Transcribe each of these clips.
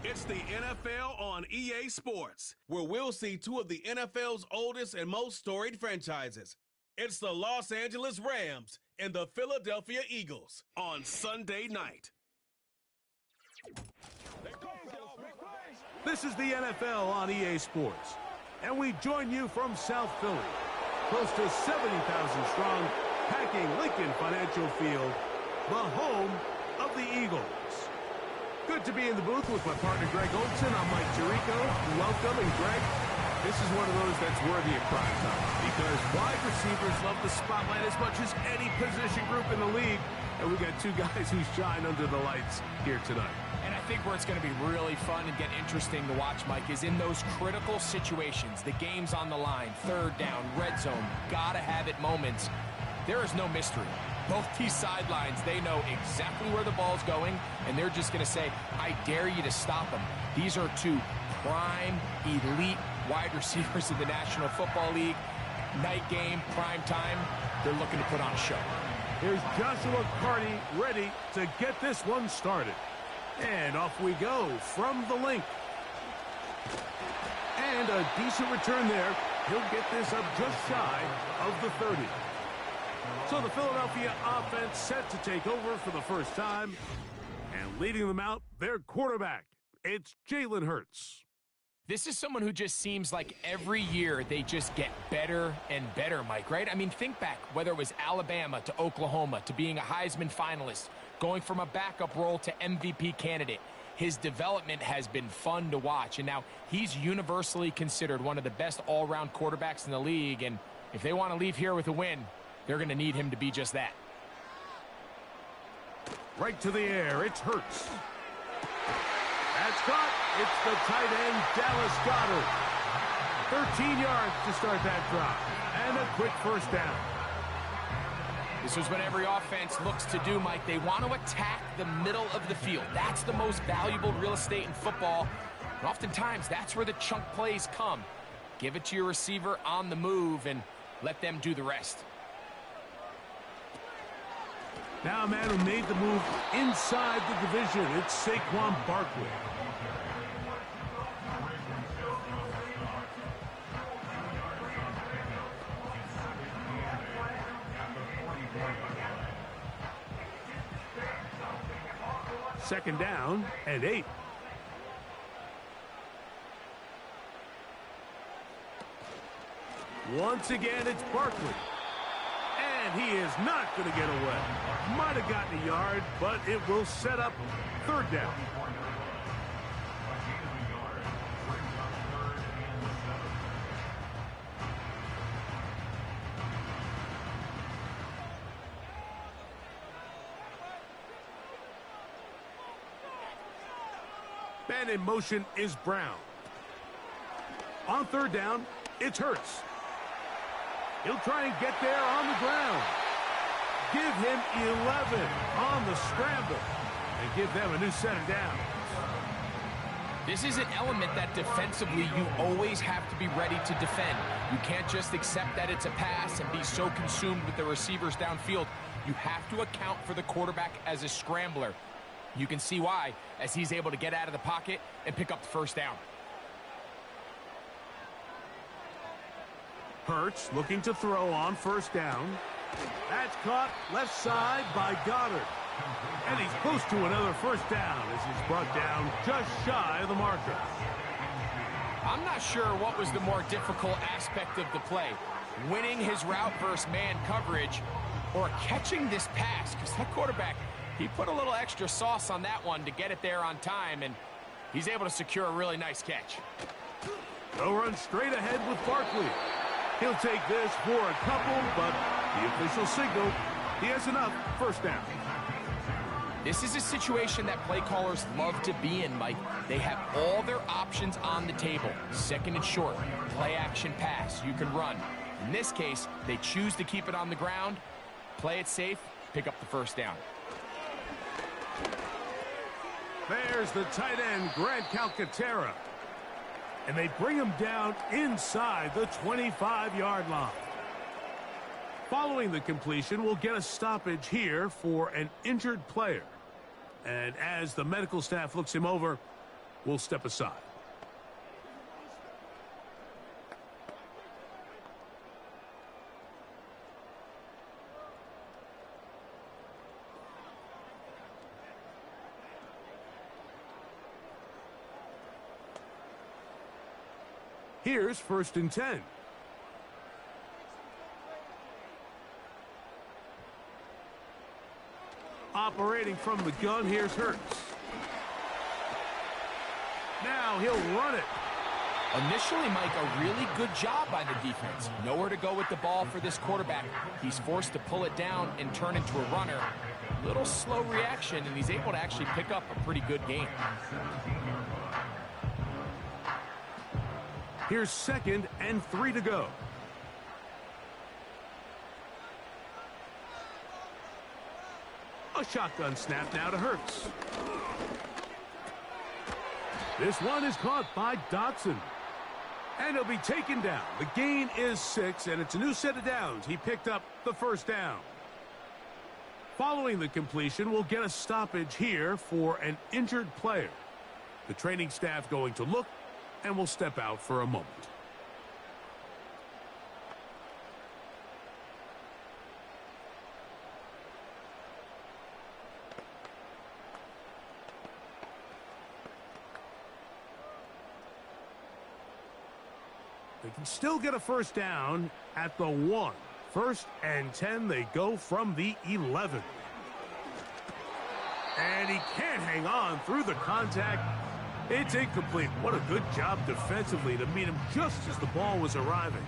It's the NFL on EA Sports, where we'll see two of the NFL's oldest and most storied franchises. It's the Los Angeles Rams and the Philadelphia Eagles on Sunday night. This is the NFL on EA Sports, and we join you from South Philly, close to 70,000 strong, packing Lincoln Financial Field, the home of the Eagles. Good to be in the booth with my partner Greg Olson. I'm Mike Tirico. Welcome, and Greg, this is one of those that's worthy of prime time because wide receivers love the spotlight as much as any position group in the league, and we got two guys who shine under the lights here tonight. And I think where it's going to be really fun and get interesting to watch, Mike, is in those critical situations. The game's on the line, third down, red zone, gotta have it moments. There is no mystery. Both these sidelines, they know exactly where the ball's going, and they're just going to say, I dare you to stop them. These are two prime, elite wide receivers in the National Football League. Night game, prime time, they're looking to put on a show. Here's Joshua Carty ready to get this one started. And off we go from the link. And a decent return there. He'll get this up just shy of the 30. So the Philadelphia offense set to take over for the first time. And leading them out, their quarterback. It's Jalen Hurts. This is someone who just seems like every year they just get better and better, Mike, right? I mean, think back, whether it was Alabama to Oklahoma to being a Heisman finalist, going from a backup role to MVP candidate. His development has been fun to watch, and now he's universally considered one of the best all-around quarterbacks in the league, and if they want to leave here with a win, they're going to need him to be just that. Right to the air, it's Hurts. That's caught. It's the tight end, Dallas Goedert. 13 yards to start that drive, and a quick first down. This is what every offense looks to do, Mike. They want to attack the middle of the field. That's the most valuable real estate in football. And oftentimes, that's where the chunk plays come. Give it to your receiver on the move and let them do the rest. Now a man who made the move inside the division. It's Saquon Barkley. Second down and 8. Once again, it's Barkley. And he is not going to get away. Might have gotten a yard, but it will set up third down. Man in motion is Brown. On third down, it's Hurts. He'll try and get there on the ground. Give him 11 on the scramble and give them a new set of downs. This is an element that defensively you always have to be ready to defend. You can't just accept that it's a pass and be so consumed with the receivers downfield. You have to account for the quarterback as a scrambler. You can see why, as he's able to get out of the pocket and pick up the first down. Hurts looking to throw on first down. That's caught left side by Goddard. And he's close to another first down as he's brought down just shy of the marker. I'm not sure what was the more difficult aspect of the play. Winning his route versus man coverage or catching this pass, because that quarterback, he put a little extra sauce on that one to get it there on time, and he's able to secure a really nice catch. They'll run straight ahead with Barkley. He'll take this for a couple, but the official signal, he has enough. First down. This is a situation that play callers love to be in, Mike. They have all their options on the table. Second and short, play action pass, you can run. In this case, they choose to keep it on the ground, play it safe, pick up the first down. There's the tight end, Grant Calcaterra. And they bring him down inside the 25-yard line. Following the completion, we'll get a stoppage here for an injured player. And as the medical staff looks him over, will step aside. Here's 1st and 10. Operating from the gun, here's Hurts. Now he'll run it. Initially, Mike, a really good job by the defense. Nowhere to go with the ball for this quarterback. He's forced to pull it down and turn into a runner. Little slow reaction, and he's able to actually pick up a pretty good game. Here's 2nd and 3 to go. A shotgun snap now to Hurts. This one is caught by Dotson. And he'll be taken down. The gain is 6, and it's a new set of downs. He picked up the 1st down. Following the completion, we'll get a stoppage here for an injured player. The training staff going to look and will step out for a moment. They can still get a 1st down at the 1. 1st and 10, they go from the 11. And he can't hang on through the contact. It's incomplete. What a good job defensively to meet him just as the ball was arriving.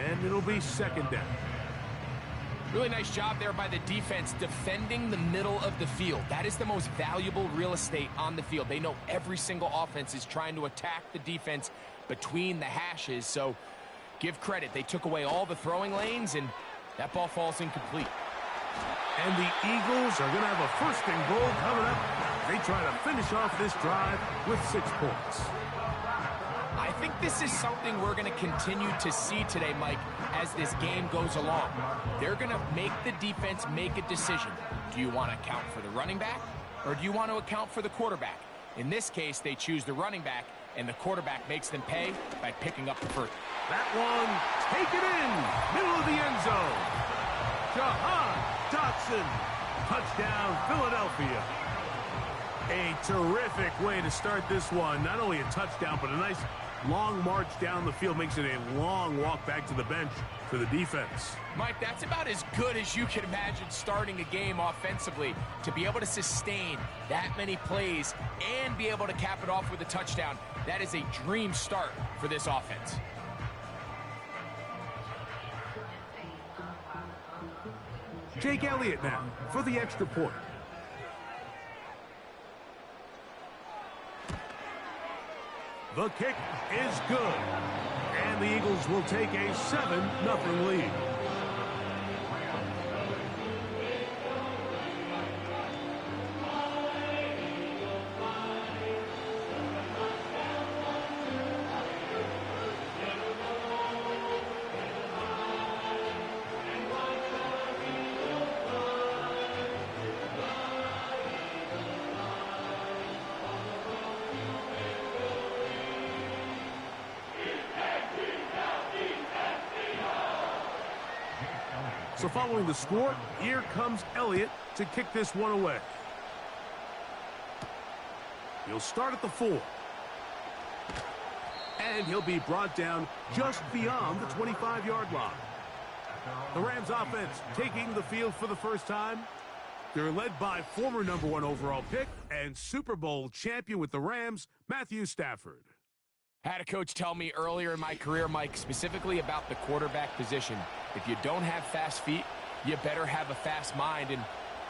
And it'll be 2nd down. Really nice job there by the defense defending the middle of the field. That is the most valuable real estate on the field. They know every single offense is trying to attack the defense between the hashes, so give credit. They took away all the throwing lanes, and that ball falls incomplete. And the Eagles are going to have a 1st and goal coming up. They try to finish off this drive with 6 points. I think this is something we're going to continue to see today, Mike, as this game goes along. They're going to make the defense make a decision. Do you want to account for the running back, or do you want to account for the quarterback? In this case, they choose the running back, and the quarterback makes them pay by picking up the 1st. That one, take it in, middle of the end zone. Jahan Dotson, touchdown, Philadelphia. A terrific way to start this one. Not only a touchdown, but a nice long march down the field. Makes it a long walk back to the bench for the defense. Mike, that's about as good as you can imagine starting a game offensively. To be able to sustain that many plays and be able to cap it off with a touchdown, that is a dream start for this offense. Jake Elliott now for the extra point. The kick is good. And the Eagles will take a 7-0 lead. So following the score, here comes Elliott to kick this one away. He'll start at the 4. And he'll be brought down just beyond the 25-yard line. The Rams offense taking the field for the first time. They're led by former #1 overall pick and Super Bowl champion with the Rams, Matthew Stafford. Had a coach tell me earlier in my career, Mike, specifically about the quarterback position. If you don't have fast feet, you better have a fast mind. And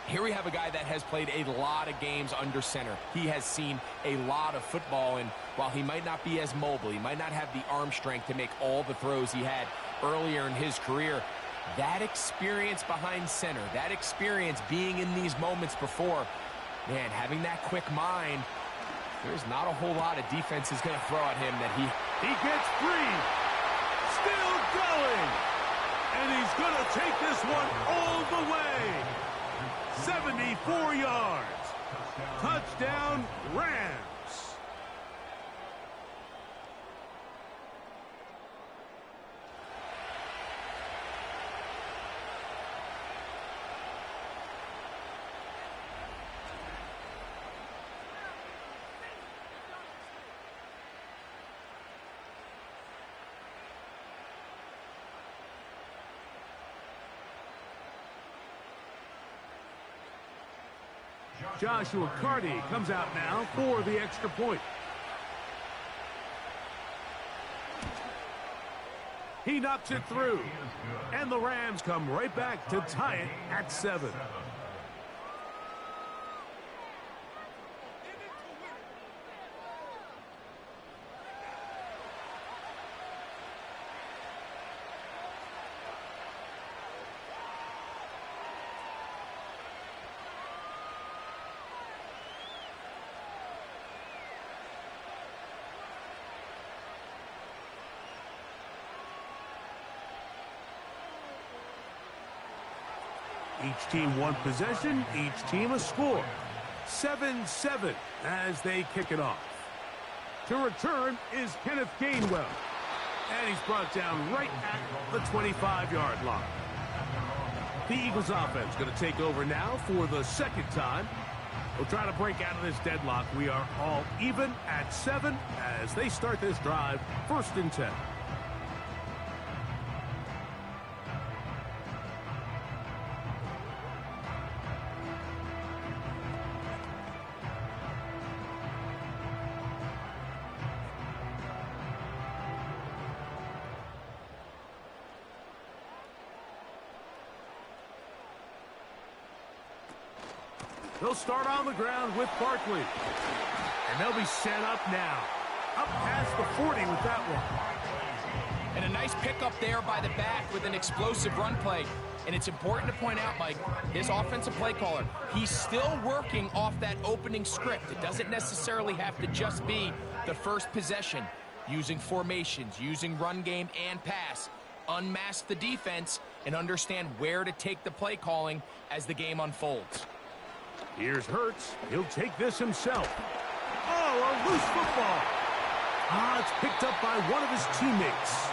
here we have a guy that has played a lot of games under center. He has seen a lot of football, and while he might not be as mobile, he might not have the arm strength to make all the throws he had earlier in his career, that experience behind center, that experience being in these moments before, man, having that quick mind, there's not a whole lot of defense is going to throw at him that he gets free. Still going. And he's going to take this one all the way. 74 yards. Touchdown, Rams. Joshua Carty comes out now for the extra point. He knocks it through. And the Rams come right back to tie it at 7. Each team one possession, each team a score. 7-7 as they kick it off. To return is Kenneth Gainwell. And he's brought down right at the 25-yard line. The Eagles offense going to take over now for the second time. We'll try to break out of this deadlock. We are all even at 7 as they start this drive, 1st and 10. They'll start on the ground with Barkley. And they'll be set up now. Up past the 40 with that one. And a nice pickup there by the back with an explosive run play. And it's important to point out, Mike, this offensive play caller, he's still working off that opening script. It doesn't necessarily have to just be the first possession. Using formations, using run game and pass. Unmask the defense and understand where to take the play calling as the game unfolds. Here's Hurts. He'll take this himself. Oh, a loose football. It's picked up by one of his teammates.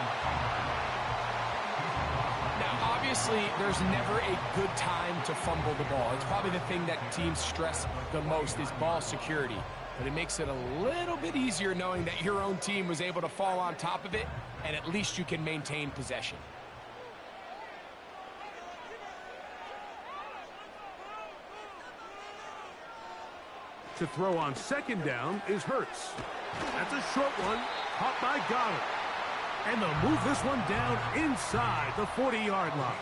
Now, obviously, there's never a good time to fumble the ball. It's probably the thing that teams stress the most is ball security. But it makes it a little bit easier knowing that your own team was able to fall on top of it, and at least you can maintain possession. To throw on 2nd down is Hurts. That's a short one, caught by Goddard. And they'll move this one down inside the 40-yard line.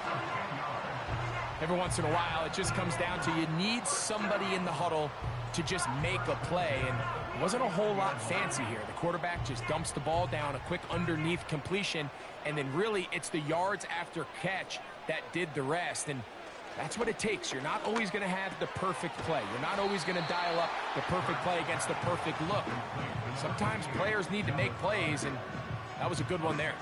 Every once in a while, it just comes down to you need somebody in the huddle to just make a play. And it wasn't a whole lot fancy here. The quarterback just dumps the ball down, a quick underneath completion, and then really it's the yards after catch that did the rest. And that's what it takes. You're not always going to have the perfect play. You're not always going to dial up the perfect play against the perfect look. Sometimes players need to make plays, and that was a good one there.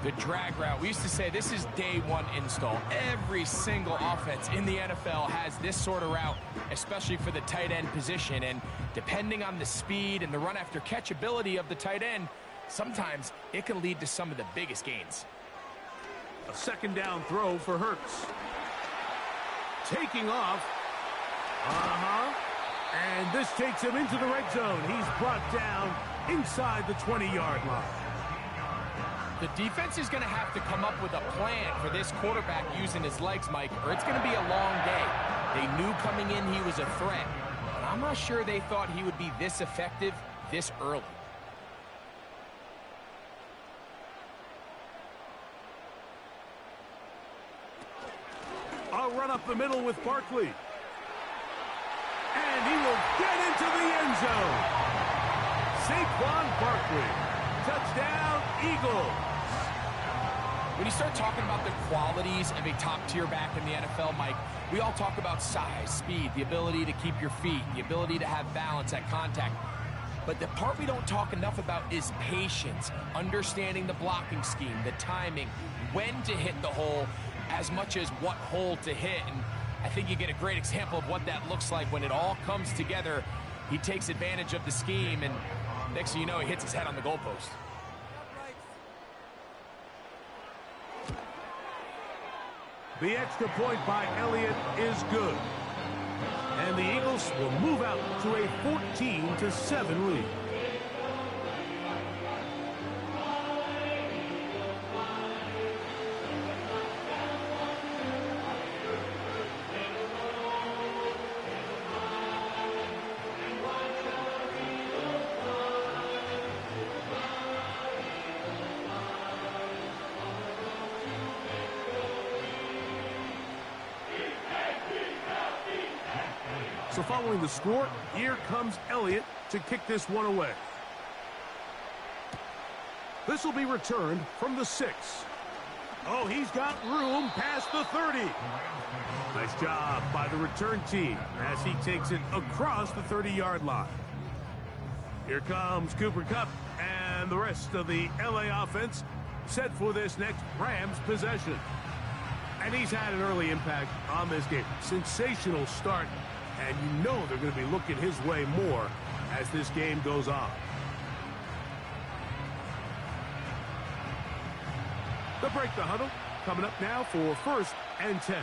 The drag route. We used to say this is day one install. Every single offense in the NFL has this sort of route, especially for the tight end position. And depending on the speed and the run after catch ability of the tight end, sometimes it can lead to some of the biggest gains. A 2nd down throw for Hurts. Taking off. And this takes him into the red zone. He's brought down inside the 20-yard line. The defense is going to have to come up with a plan for this quarterback using his legs, Mike, or it's going to be a long day. They knew coming in he was a threat, but I'm not sure they thought he would be this effective this early. A run up the middle with Barkley. And he will get into the end zone. Saquon Barkley. Touchdown, Eagles. When you start talking about the qualities of a top-tier back in the NFL, Mike, we all talk about size, speed, the ability to keep your feet, the ability to have balance at contact. But the part we don't talk enough about is patience, understanding the blocking scheme, the timing, when to hit the hole, as much as what hole to hit. And I think you get a great example of what that looks like when it all comes together. He takes advantage of the scheme, and next thing you know, he hits his head on the goalpost. The extra point by Elliott is good. And the Eagles will move out to a 14-7 lead. So following the score, here comes Elliott to kick this one away. This will be returned from the 6. Oh, he's got room past the 30. Nice job by the return team as he takes it across the 30-yard line. Here comes Cooper Kupp and the rest of the LA offense set for this next Rams possession. And he's had an early impact on this game. Sensational start, and you know they're going to be looking his way more as this game goes on. They'll break the huddle. Coming up now for 1st and 10.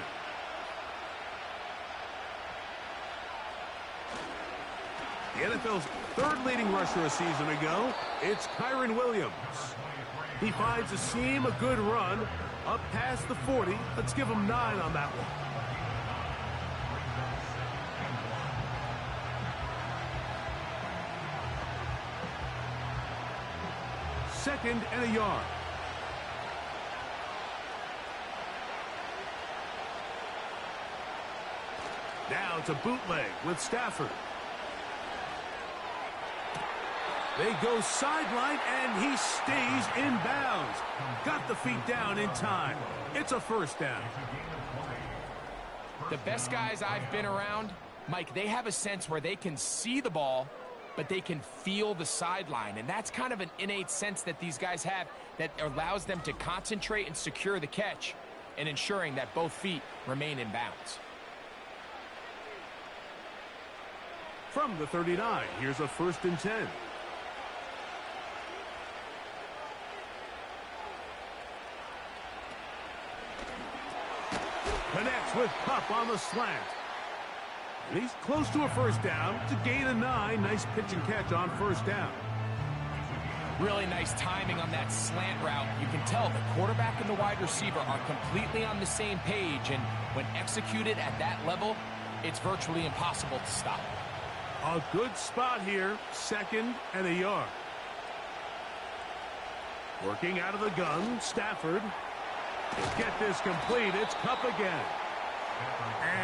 The NFL's 3rd leading rusher a season ago, it's Kyren Williams. He finds a seam, a good run, up past the 40. Let's give him 9 on that one. Second and a yard. Now it's a bootleg with Stafford. They go sideline, and he stays in bounds. Got the feet down in time. It's a 1st down. The best guys I've been around, Mike, they have a sense where they can see the ball, but they can feel the sideline. And that's kind of an innate sense that these guys have that allows them to concentrate and secure the catch and ensuring that both feet remain in bounds. From the 39, here's a 1st and 10. Connects with Kupp on the slant. And he's close to a 1st down to gain a 9. Nice pitch and catch on 1st down. Really nice timing on that slant route. You can tell the quarterback and the wide receiver are completely on the same page, and when executed at that level, it's virtually impossible to stop. A good spot here, 2nd and a yard. Working out of the gun, Stafford. Get this complete. It's Kupp again.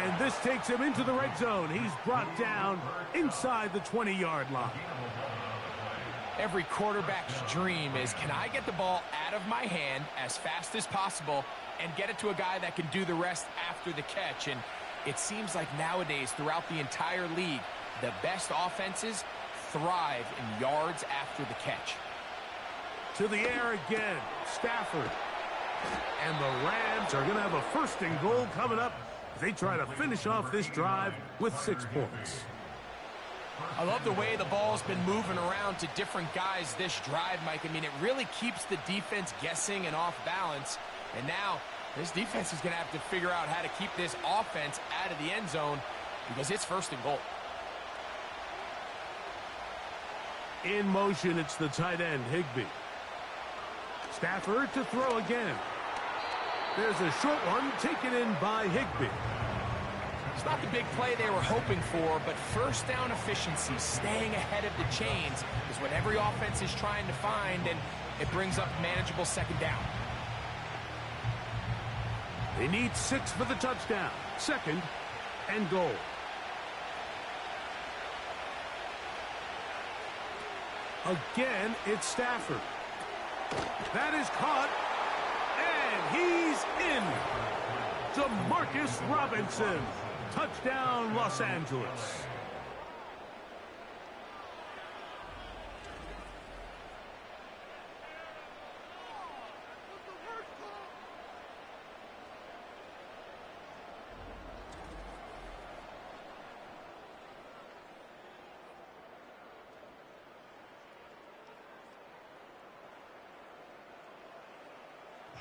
And this takes him into the red zone. He's brought down inside the 20-yard line. Every quarterback's dream is, can I get the ball out of my hand as fast as possible and get it to a guy that can do the rest after the catch? And it seems like nowadays, throughout the entire league, the best offenses thrive in yards after the catch. To the air again, Stafford. And the Rams are going to have a 1st and goal coming up as they try to finish off this drive with 6 points. I love the way the ball's been moving around to different guys this drive, Mike. I mean, it really keeps the defense guessing and off balance. And now this defense is going to have to figure out how to keep this offense out of the end zone because it's 1st and goal. In motion, it's the tight end, Higbee. Stafford to throw again. There's a short one taken in by Higbee. It's not the big play they were hoping for, but 1st down efficiency, staying ahead of the chains, is what every offense is trying to find, and it brings up manageable 2nd down. They need 6 for the touchdown. 2nd and goal. Again, it's Stafford. That is caught, and he's in. Demarcus Robinson. Touchdown, Los Angeles.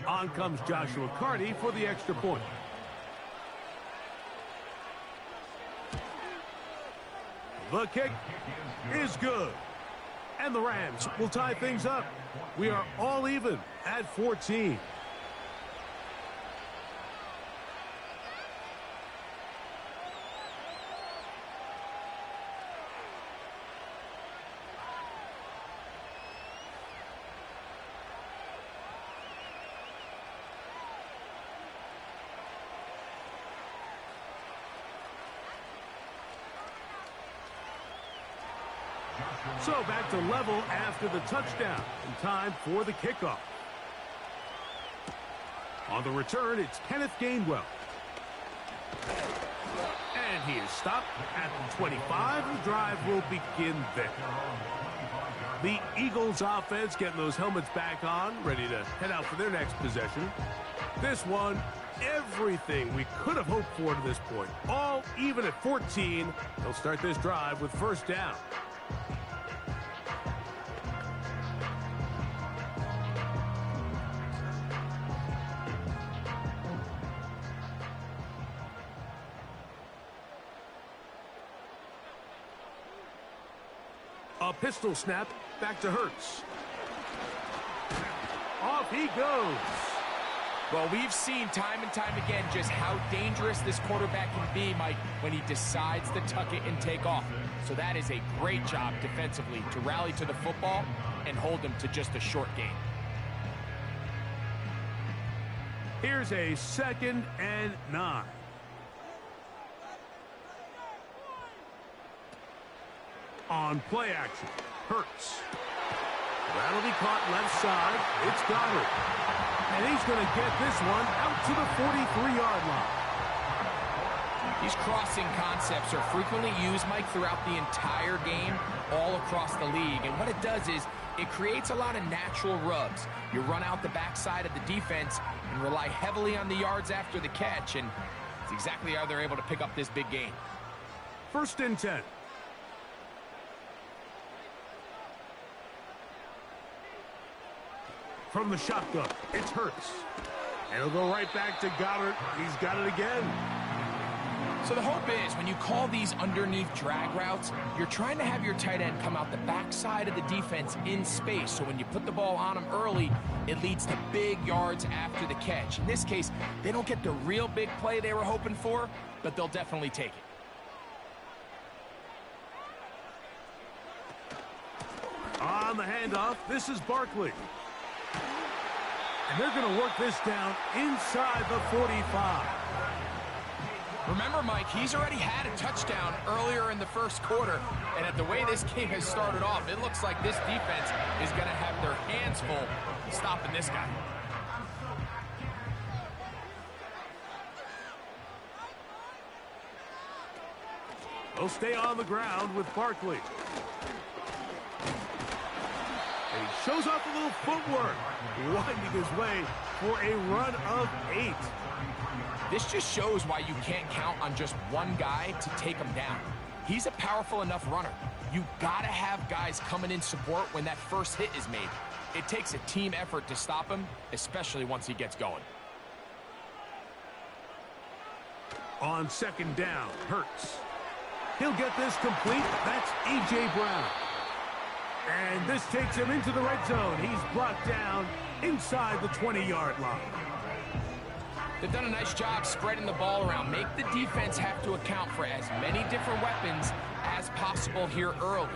On comes Joshua Carty for the extra point. The kick is good. And the Rams will tie things up. We are all even at 14. So back to level after the touchdown. And time for the kickoff. On the return, it's Kenneth Gainwell. And he is stopped at the 25. The drive will begin there. The Eagles offense getting those helmets back on, ready to head out for their next possession. This one, everything we could have hoped for to this point. All even at 14. They'll start this drive with first down. A pistol snap, back to Hurts. Off he goes. Well, we've seen time and time again just how dangerous this quarterback can be, Mike, when he decides to tuck it and take off. So that is a great job defensively to rally to the football and hold him to just a short gain. Here's a 2nd and 9. On play action, Hurts. That'll be caught left side. It's Goddard. And he's going to get this one out to the 43-yard line. These crossing concepts are frequently used, Mike, throughout the entire game, all across the league. And what it does is it creates a lot of natural rubs. You run out the backside of the defense and rely heavily on the yards after the catch. And it's exactly how they're able to pick up this big gain. 1st and 10. From the shotgun, it's Hurts. And he'll go right back to Goddard. He's got it again. So the hope is when you call these underneath drag routes, you're trying to have your tight end come out the backside of the defense in space. So when you put the ball on him early, it leads to big yards after the catch. In this case, they don't get the real big play they were hoping for, but they'll definitely take it. On the handoff, this is Barkley. And they're going to work this down inside the 45. Remember, Mike, he's already had a touchdown earlier in the first quarter. And at the way this game has started off, it looks like this defense is going to have their hands full stopping this guy. They'll stay on the ground with Barkley. And he shows off a little footwork, winding his way for a run of 8. This just shows why you can't count on just one guy to take him down. He's a powerful enough runner. You gotta have guys coming in support when that first hit is made. It takes a team effort to stop him, especially once he gets going. On 2nd down, Hurts. He'll get this complete. That's A.J. Brown. And this takes him into the red zone. He's brought down inside the 20-yard line. They've done a nice job spreading the ball around. Make the defense have to account for as many different weapons as possible here early.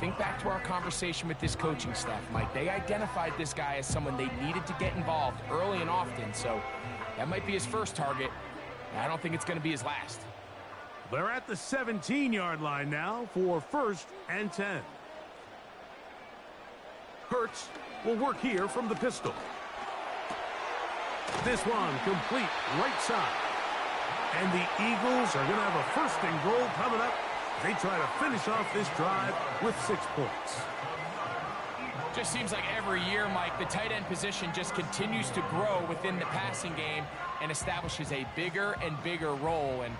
Think back to our conversation with this coaching staff, Mike. They identified this guy as someone they needed to get involved early and often, so that might be his first target. I don't think it's going to be his last. They're at the 17-yard line now for 1st and 10. Hurts will work here from the pistol. This one complete right side. And the Eagles are going to have a 1st and goal coming up. They try to finish off this drive with 6 points. Just seems like every year, Mike, the tight end position just continues to grow within the passing game and establishes a bigger and bigger role. And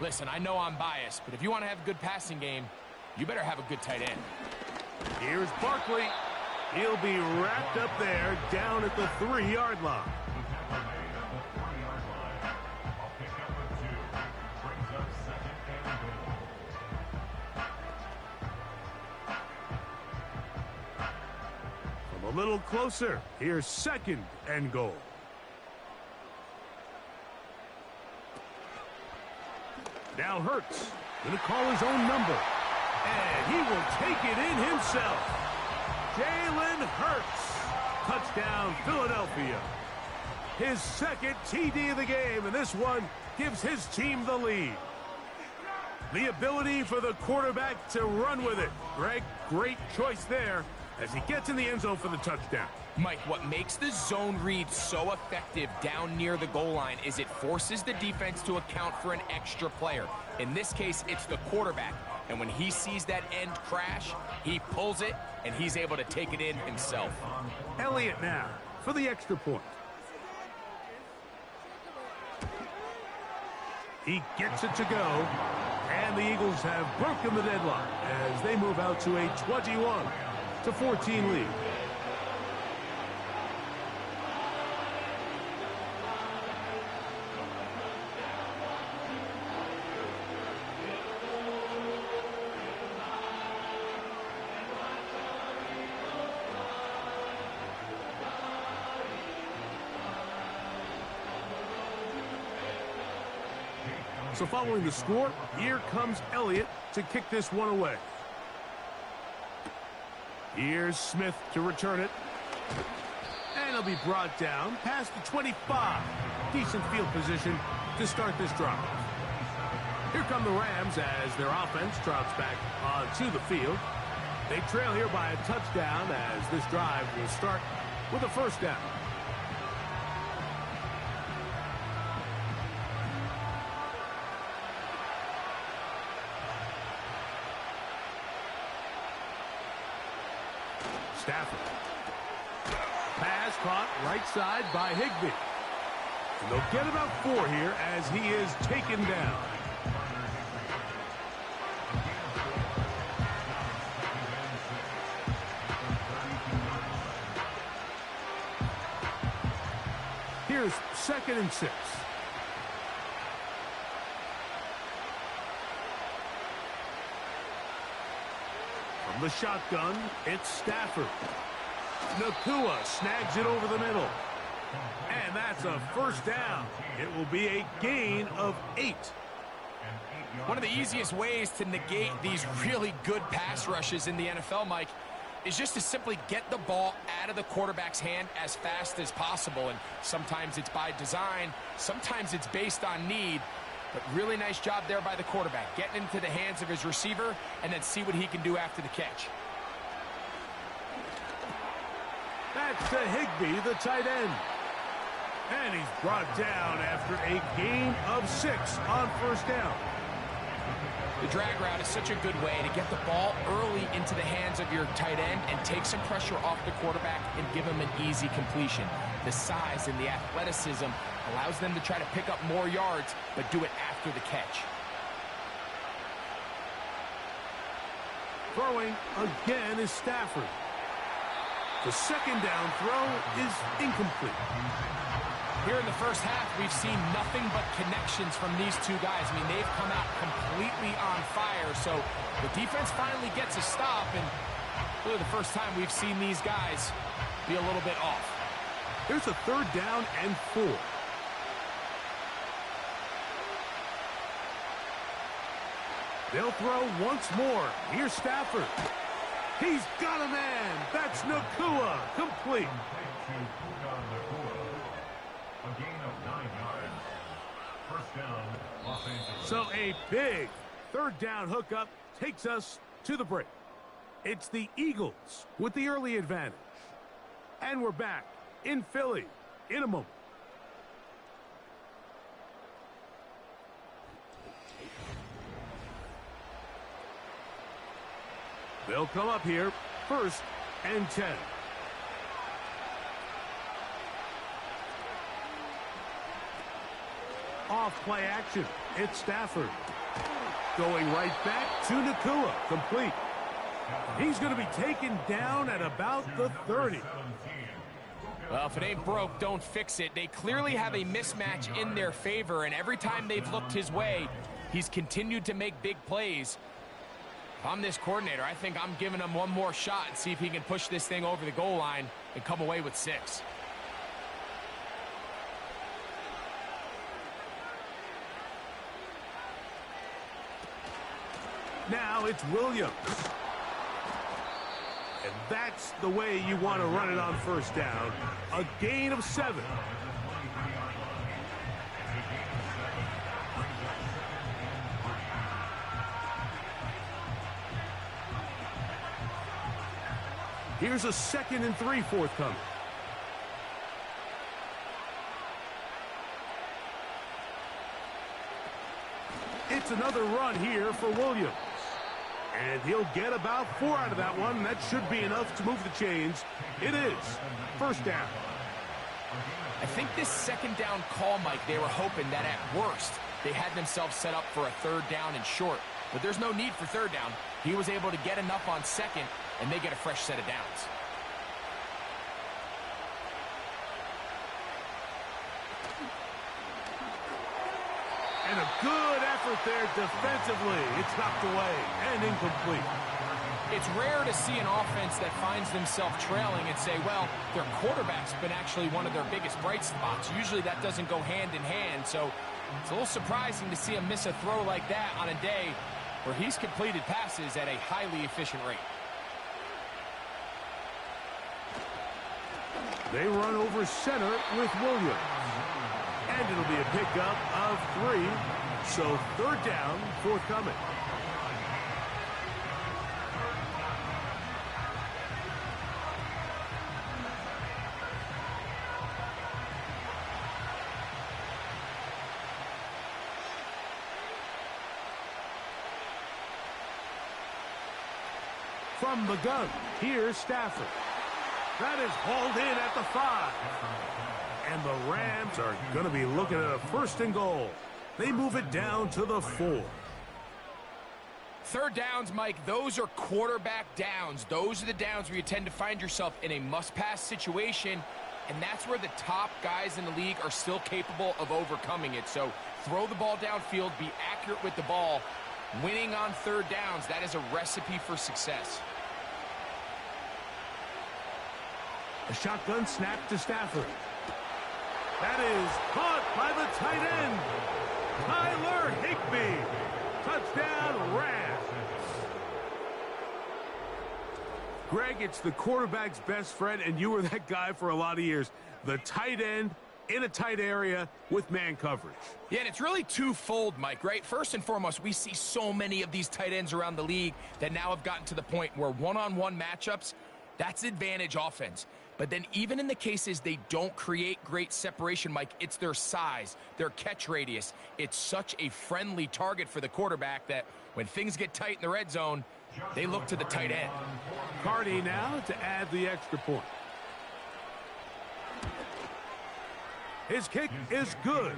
listen, I know I'm biased, but if you want to have a good passing game, you better have a good tight end. Here's Barkley. He'll be wrapped up there down at the 3-yard line. From a little closer, here's 2nd and goal. Now Hurts going to call his own number. And he will take it in himself. Jalen Hurts. Touchdown, Philadelphia. His 2nd TD of the game, and this one gives his team the lead. The ability for the quarterback to run with it. Greg, great choice there as he gets in the end zone for the touchdown. Mike, what makes the zone read so effective down near the goal line is it forces the defense to account for an extra player. In this case, it's the quarterback. And when he sees that end crash, he pulls it, and he's able to take it in himself. Elliott now for the extra point. He gets it to go, and the Eagles have broken the deadlock as they move out to a 21-14 lead. So following the score, here comes Elliott to kick this one away. Here's Smith to return it. And he'll be brought down past the 25. Decent field position to start this drive. Here come the Rams as their offense trots back onto the field. They trail here by a touchdown as this drive will start with a first down. Stafford. Pass caught right side by Higbee. And they'll get about 4 here as he is taken down. Here's 2nd and 6. From the shotgun, it's Stafford. Nakua snags it over the middle. And that's a first down. It will be a gain of 8. One of the easiest ways to negate these really good pass rushes in the NFL, Mike, is just to simply get the ball out of the quarterback's hand as fast as possible. And sometimes it's by design, sometimes it's based on need. But really nice job there by the quarterback, getting into the hands of his receiver and then see what he can do after the catch. That's to Higbee, the tight end. And he's brought down after a gain of 6 on first down. The drag route is such a good way to get the ball early into the hands of your tight end and take some pressure off the quarterback and give him an easy completion. The size and the athleticism allows them to try to pick up more yards, but do it after the catch. Throwing again is Stafford. The second down throw is incomplete. Here in the first half, we've seen nothing but connections from these two guys. I mean, they've come out completely on fire, so the defense finally gets a stop, and really the first time we've seen these guys be a little bit off. Here's a 3rd down and 4. They'll throw once more. Here's Stafford. He's got a man. That's Nakua. Complete. A gain of 9 yards. First down, Los Angeles. So a big 3rd down hookup takes us to the break. It's the Eagles with the early advantage. And we're back in Philly in a moment. They'll come up here, 1st and 10. Off play action. It's Stafford. Going right back to Nakua. Complete. He's going to be taken down at about the 30. Well, if it ain't broke, don't fix it. They clearly have a mismatch in their favor, and every time they've looked his way, he's continued to make big plays. If I'm this coordinator, I think I'm giving him one more shot and see if he can push this thing over the goal line and come away with 6. Now it's Williams. And that's the way you want to run it on first down. A gain of 7. Here's a 2nd and 3 forthcoming. It's another run here for Williams. And he'll get about 4 out of that one. That should be enough to move the chains. It is 1st down. I think this 2nd down call, Mike, they were hoping that at worst they had themselves set up for a 3rd down and short. But there's no need for 3rd down. He was able to get enough on 2nd, and they get a fresh set of downs. And a good effort there defensively. It's knocked away and incomplete. It's rare to see an offense that finds themselves trailing and say, well, their quarterback's been actually one of their biggest bright spots. Usually that doesn't go hand in hand, so it's a little surprising to see him miss a throw like that on a day where he's completed passes at a highly efficient rate. They run over center with Williams. And it'll be a pickup of 3. So 3rd down forthcoming. From the gun, here's Stafford. That is hauled in at the 5. And the Rams are going to be looking at a 1st and goal. They move it down to the 4. 3rd downs, Mike, those are quarterback downs. Those are the downs where you tend to find yourself in a must-pass situation, and that's where the top guys in the league are still capable of overcoming it. So throw the ball downfield, be accurate with the ball. Winning on 3rd downs, that is a recipe for success. A shotgun snap to Stafford. That is caught by the tight end, Tyler Higbee. Touchdown, Rams. Greg, it's the quarterback's best friend, and you were that guy for a lot of years. The tight end in a tight area with man coverage. Yeah, and it's really twofold, Mike, right? First and foremost, we see so many of these tight ends around the league that now have gotten to the point where one-on-one matchups, that's advantage offense. But then even in the cases they don't create great separation, Mike, it's their size, their catch radius. It's such a friendly target for the quarterback that when things get tight in the red zone, they look to the tight end. Cardi now to add the extra point. His kick is good.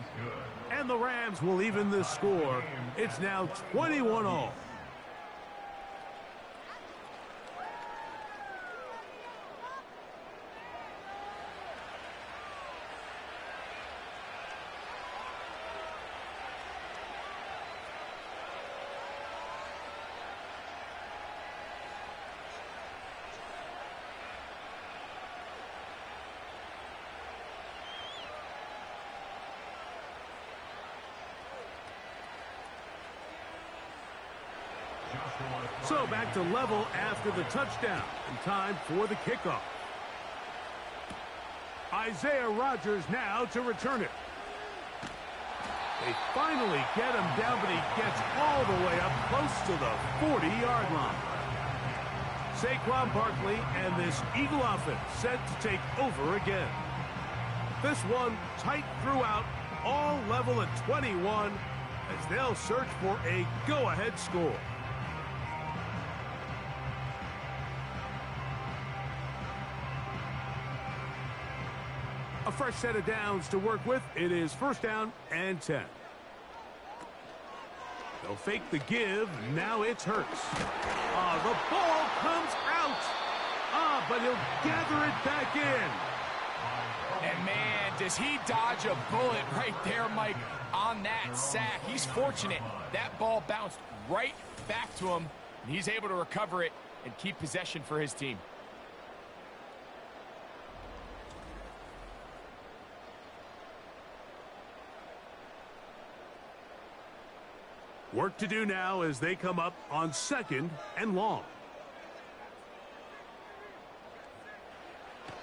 And the Rams will even the score. It's now 21-all. So back to level after the touchdown, and time for the kickoff. Isaiah Rodgers now to return it. They finally get him down, but he gets all the way up close to the 40-yard line. Saquon Barkley and this Eagle offense set to take over again. This one tight throughout, all level at 21, as they'll search for a go-ahead score. A fresh set of downs to work with. It is 1st down and 10. They'll fake the give. Now it's Hurts. The ball comes out. But he'll gather it back in. And man, does he dodge a bullet right there, Mike, on that sack. He's fortunate. That ball bounced right back to him, and he's able to recover it and keep possession for his team. Work to do now as they come up on 2nd and long.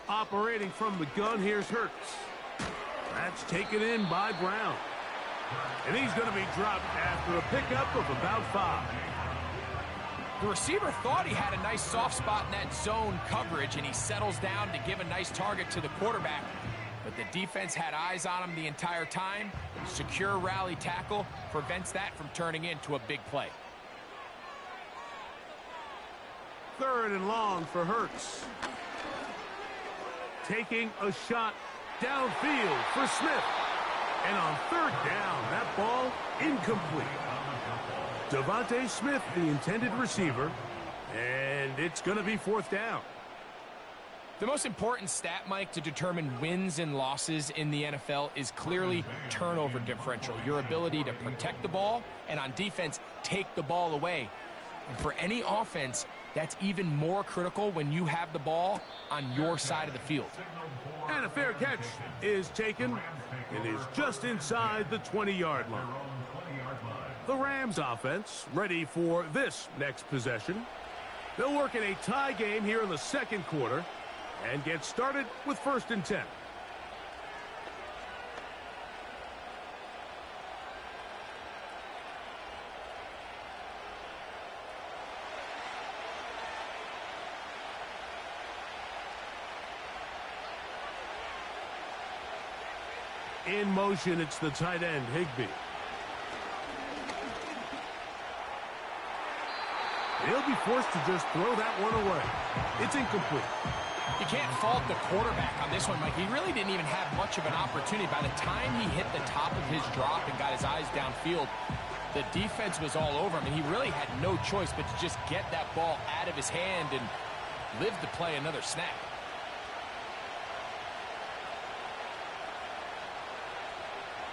Operating from the gun, here's Hurts. That's taken in by Brown. And he's going to be dropped after a pickup of about 5. The receiver thought he had a nice soft spot in that zone coverage, and he settles down to give a nice target to the quarterback. But the defense had eyes on him the entire time. Secure rally tackle prevents that from turning into a big play. 3rd and long for Hurts. Taking a shot downfield for Smith. And on 3rd down, that ball incomplete. Devontae Smith, the intended receiver, and it's going to be 4th down. The most important stat, Mike, to determine wins and losses in the NFL is clearly turnover differential, your ability to protect the ball, and on defense, take the ball away. And for any offense, that's even more critical when you have the ball on your side of the field. And a fair catch is taken. It is just inside the 20-yard line. The Rams offense ready for this next possession. They'll work in a tie game here in the 2nd quarter and get started with 1st and 10. In motion, it's the tight end, Higbee. He'll be forced to just throw that one away. It's incomplete. You can't fault the quarterback on this one, Mike. He really didn't even have much of an opportunity. By the time he hit the top of his drop and got his eyes downfield, the defense was all over him, and he really had no choice but to just get that ball out of his hand and live to play another snap.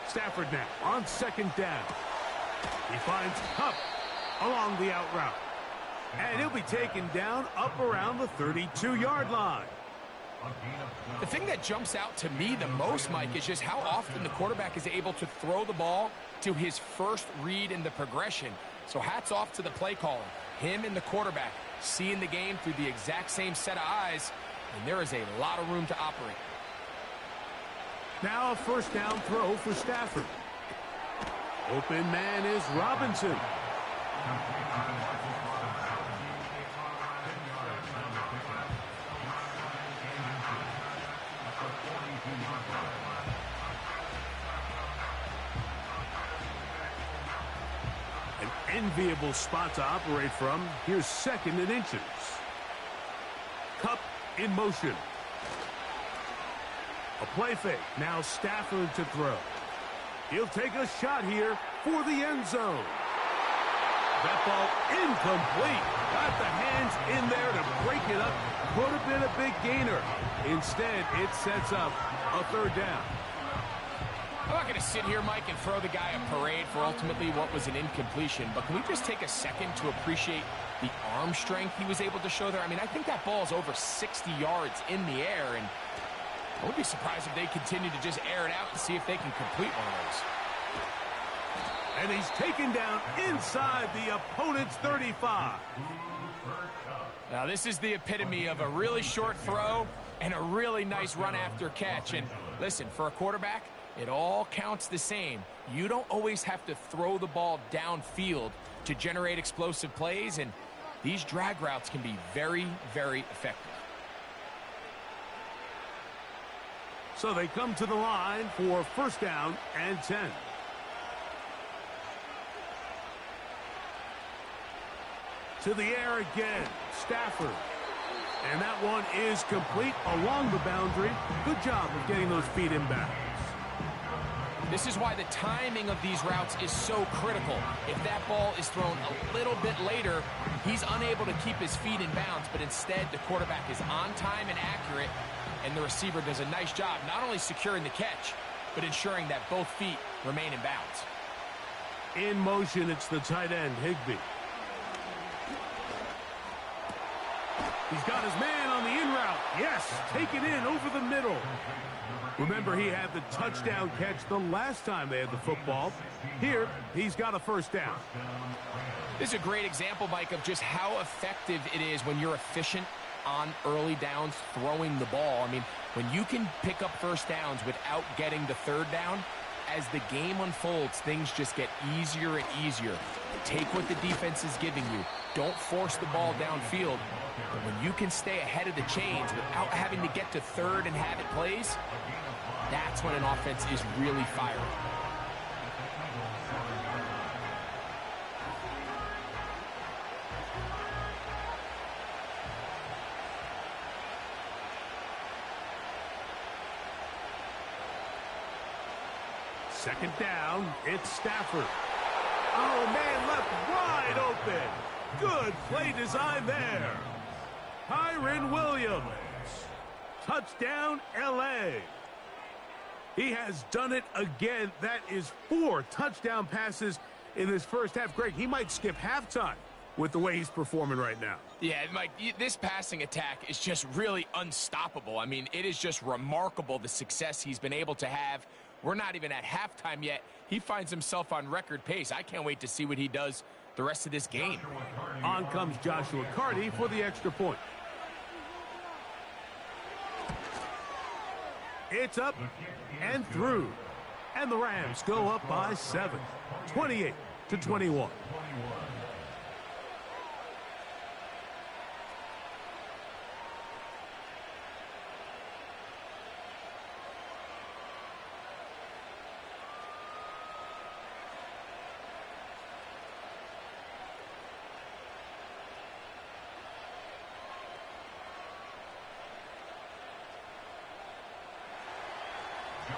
Stafford now on 2nd down. He finds Hupp along the out route. And he'll be taken down up around the 32-yard line. The thing that jumps out to me the most, Mike, is just how often the quarterback is able to throw the ball to his first read in the progression. So hats off to the play caller. Him and the quarterback seeing the game through the exact same set of eyes, and there is a lot of room to operate. Now a 1st down throw for Stafford. Open man is Robinson. An enviable spot to operate from. Here's 2nd and inches. Kupp in motion. A play fake. Now Stafford to throw. He'll take a shot here for the end zone. That ball incomplete. Got the hands in there to break it up. Could have been a big gainer. Instead, it sets up a 3rd down. I'm not going to sit here, Mike, and throw the guy a parade for ultimately what was an incompletion, but can we just take a second to appreciate the arm strength he was able to show there? I mean, I think that ball is over 60 yards in the air, and I would be surprised if they continue to just air it out to see if they can complete one of those. And he's taken down inside the opponent's 35. Now, this is the epitome of a really short throw and a really nice run after catch. And listen, for a quarterback, it all counts the same. You don't always have to throw the ball downfield to generate explosive plays, and these drag routes can be very, very effective. So they come to the line for 1st down and 10. To the air again, Stafford. And that one is complete along the boundary. Good job of getting those feet in bounds. This is why the timing of these routes is so critical. If that ball is thrown a little bit later, he's unable to keep his feet in bounds, but instead the quarterback is on time and accurate, and the receiver does a nice job not only securing the catch, but ensuring that both feet remain in bounds. In motion, it's the tight end, Higbee. He's got his man on the in route. Yes, take it in over the middle. Remember, he had the touchdown catch the last time they had the football. Here, he's got a 1st down. This is a great example, Mike, of just how effective it is when you're efficient on early downs throwing the ball. I mean, when you can pick up 1st downs without getting the 3rd down, as the game unfolds, things just get easier and easier. Take what the defense is giving you. Don't force the ball downfield. But when you can stay ahead of the chains without having to get to third and have it plays, that's when an offense is really firing. Second down, it's Stafford. Oh, man, left wide open. Good play design there. Kyren Williams. Touchdown, L.A. He has done it again. That is 4 touchdown passes in this first half. Greg, he might skip halftime with the way he's performing right now. Yeah, Mike, this passing attack is just really unstoppable. I mean, it is just remarkable the success he's been able to have. We're not even at halftime yet. He finds himself on record pace. I can't wait to see what he does the rest of this game. On comes Joshua Carty for the extra point. It's up and through. And the Rams go up by 7, 28-21.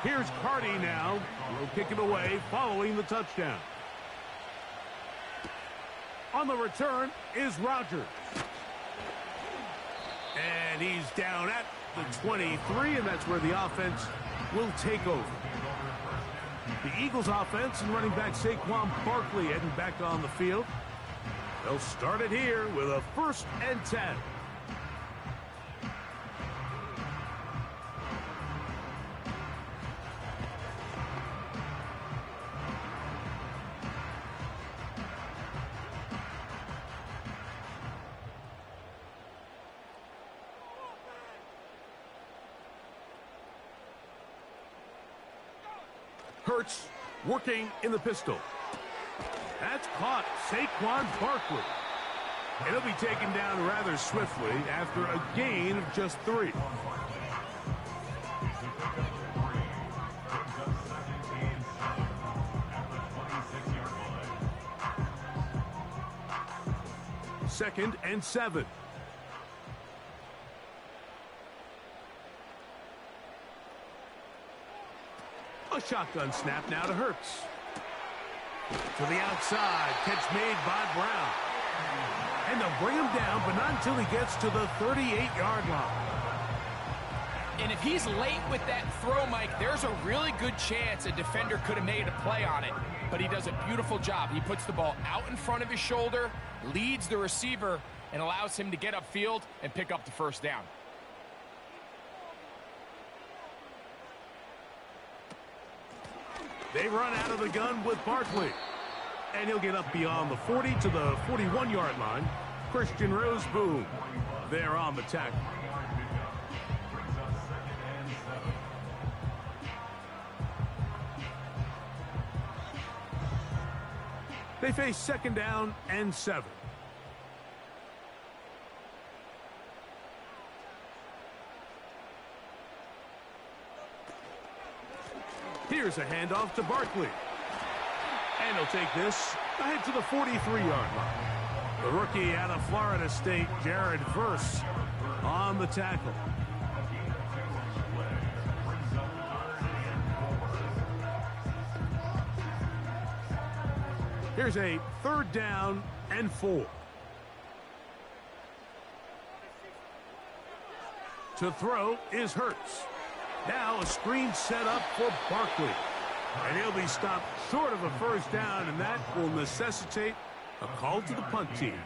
Here's Carty now. He'll kick it away following the touchdown. On the return is Rodgers. And he's down at the 23, and that's where the offense will take over. The Eagles offense and running back Saquon Barkley heading back on the field. They'll start it here with a 1st and 10. Hurts working in the pistol. That's caught. Saquon Barkley. And he'll be taken down rather swiftly after a gain of just 3. Second and 7. A shotgun snap now to Hurts. To the outside. Catch made by Brown. And they'll bring him down, but not until he gets to the 38-yard line. And if he's late with that throw, Mike, there's a really good chance a defender could have made a play on it. But he does a beautiful job. He puts the ball out in front of his shoulder, leads the receiver, and allows him to get upfield and pick up the first down. They run out of the gun with Barkley. And he'll get up beyond the 40 to the 41-yard line. Christian Roseboom there on the tackle. They face 2nd down and 7. Here's a handoff to Barkley. And he'll take this ahead to the 43-yard line. The rookie out of Florida State, Jared Verse, on the tackle. Here's a 3rd down and 4. To throw is Hurts. Now a screen set up for Barkley. And he'll be stopped short of a 1st down, and that will necessitate a call to the punt team.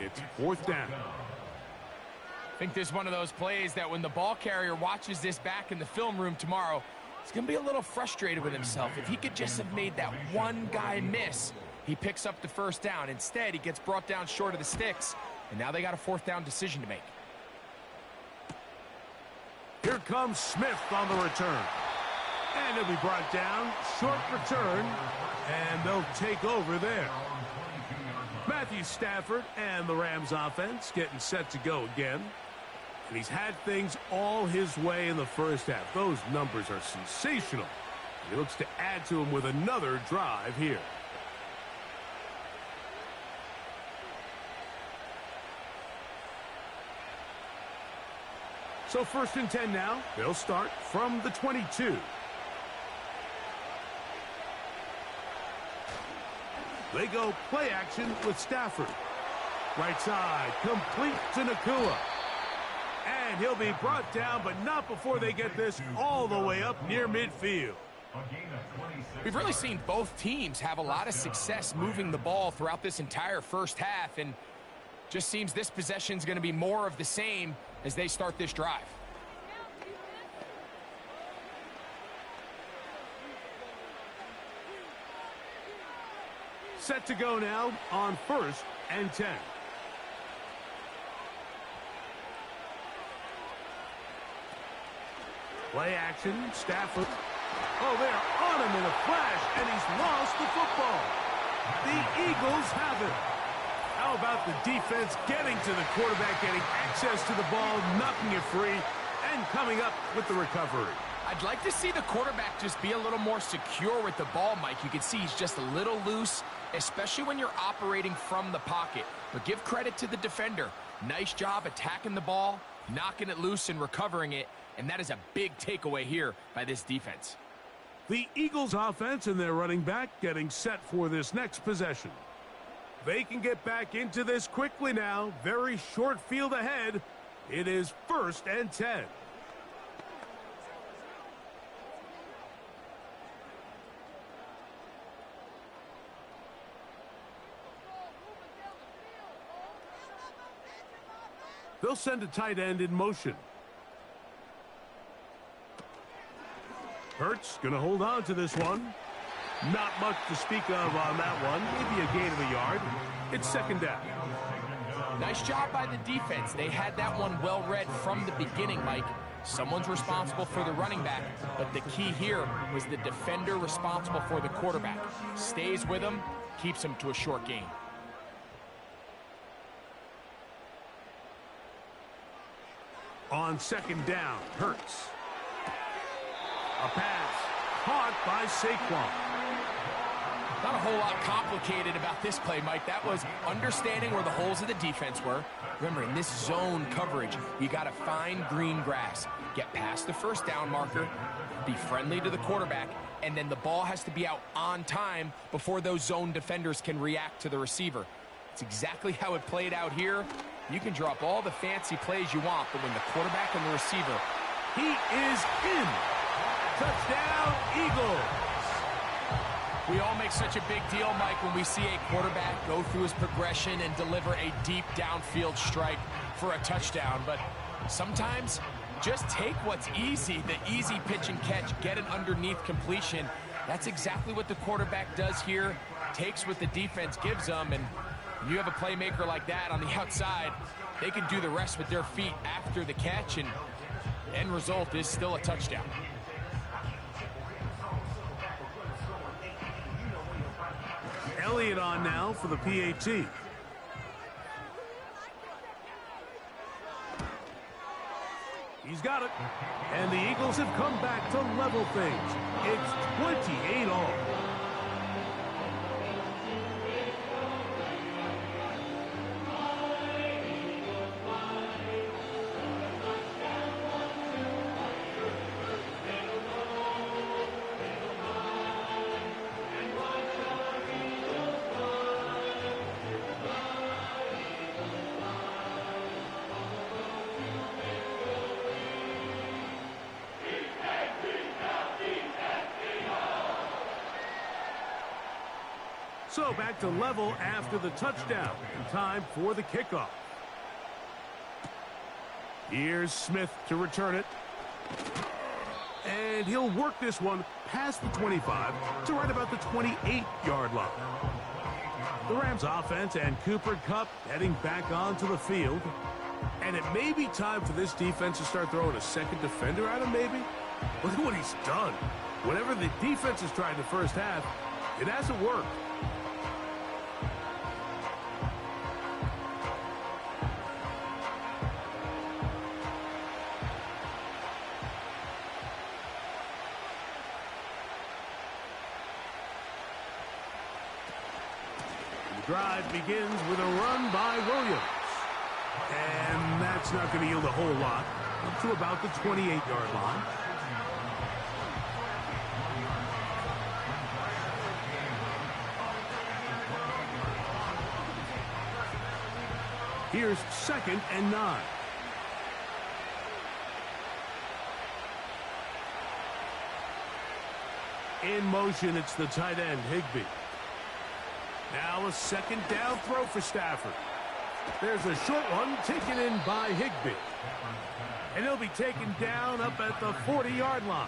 It's 4th down. I think this is one of those plays that when the ball carrier watches this back in the film room tomorrow, he's going to be a little frustrated with himself. If he could just have made that one guy miss, he picks up the 1st down. Instead, he gets brought down short of the sticks, and now they got a 4th down decision to make. Here comes Smith on the return. And he'll be brought down. Short return. And they'll take over there. Matthew Stafford and the Rams offense getting set to go again. And he's had things all his way in the first half. Those numbers are sensational. He looks to add to them with another drive here. So 1st and 10 now. They'll start from the 22. They go play action with Stafford. Right side, complete to Nakua. And he'll be brought down, but not before they get this all the way up near midfield. We've really seen both teams have a lot of success moving the ball throughout this entire first half, and just seems this possession is going to be more of the same as they start this drive. Set to go now on 1st and 10. Play action, Stafford. Oh, they're on him in a flash, and he's lost the football. The Eagles have it. How about the defense getting to the quarterback, getting access to the ball, knocking it free, and coming up with the recovery? I'd like to see the quarterback just be a little more secure with the ball, Mike. You can see he's just a little loose, especially when you're operating from the pocket. But give credit to the defender. Nice job attacking the ball, knocking it loose and recovering it, and that is a big takeaway here by this defense. The Eagles offense and their running back getting set for this next possession. They can get back into this quickly now. Very short field ahead. It is 1st and 10. They'll send a tight end in motion. Hurts going to hold on to this one. Not much to speak of on that one. Maybe a gain of a yard. It's 2nd down. Nice job by the defense. They had that one well read from the beginning, Mike. Someone's responsible for the running back, but the key here was the defender responsible for the quarterback. Stays with him, keeps him to a short gain. On 2nd down, Hurts. A pass caught by Saquon. Not a whole lot complicated about this play, Mike. That was understanding where the holes of the defense were. Remember, in this zone coverage, you got to find green grass. Get past the 1st down marker, be friendly to the quarterback, and then the ball has to be out on time before those zone defenders can react to the receiver. It's exactly how it played out here. You can draw up all the fancy plays you want, but when the quarterback and the receiver... He is in. Touchdown, Eagles. We all make such a big deal, Mike, when we see a quarterback go through his progression and deliver a deep downfield strike for a touchdown. But sometimes, just take what's easy, the easy pitch and catch, get an underneath completion. That's exactly what the quarterback does here, takes what the defense gives them, and when you have a playmaker like that on the outside, they can do the rest with their feet after the catch, and the end result is still a touchdown. Elliott on now for the PAT. He's got it. And the Eagles have come back to level things. It's 28 all. So back to level after the touchdown. And time for the kickoff. Here's Smith to return it. And he'll work this one past the 25 to right about the 28-yard line. The Rams offense and Cooper Kupp heading back onto the field. And it may be time for this defense to start throwing a second defender at him, maybe. Look at what he's done. Whatever the defense has tried in the first half, it hasn't worked. drive begins with a run by Williams. And that's not going to yield a whole lot, up to about the 28-yard line. Here's 2nd and 9. In motion, it's the tight end, Higbee. Now a 2nd down throw for Stafford. There's a short one taken in by Higbee. And he'll be taken down up at the 40-yard line.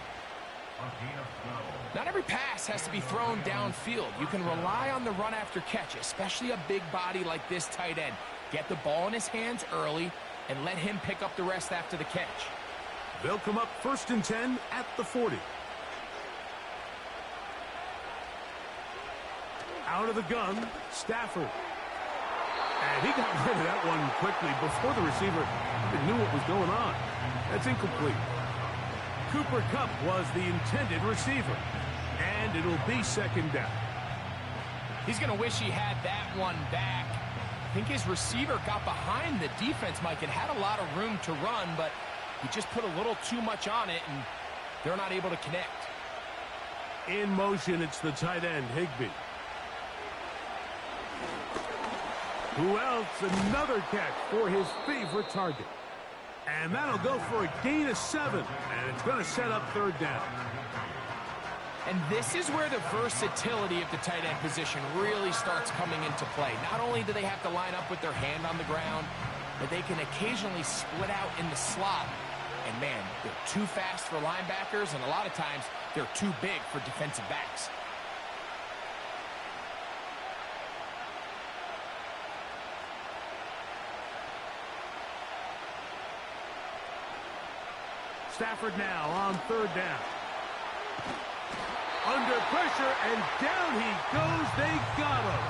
Not every pass has to be thrown downfield. You can rely on the run after catch, especially a big body like this tight end. Get the ball in his hands early and let him pick up the rest after the catch. They'll come up 1st and 10 at the 40. Out of the gun, Stafford. And he got rid of that one quickly before the receiver even knew what was going on. That's incomplete. Cooper Kupp was the intended receiver. And it'll be 2nd down. He's going to wish he had that one back. I think his receiver got behind the defense, Mike, and had a lot of room to run, but he just put a little too much on it, and they're not able to connect. In motion, it's the tight end, Higbee. Who else? Another catch for his favorite target. And that'll go for a gain of 7. And it's going to set up 3rd down. And this is where the versatility of the tight end position really starts coming into play. Not only do they have to line up with their hand on the ground, but they can occasionally split out in the slot. And man, they're too fast for linebackers, and a lot of times they're too big for defensive backs. Stafford now on 3rd down. Under pressure, and down he goes. They got him.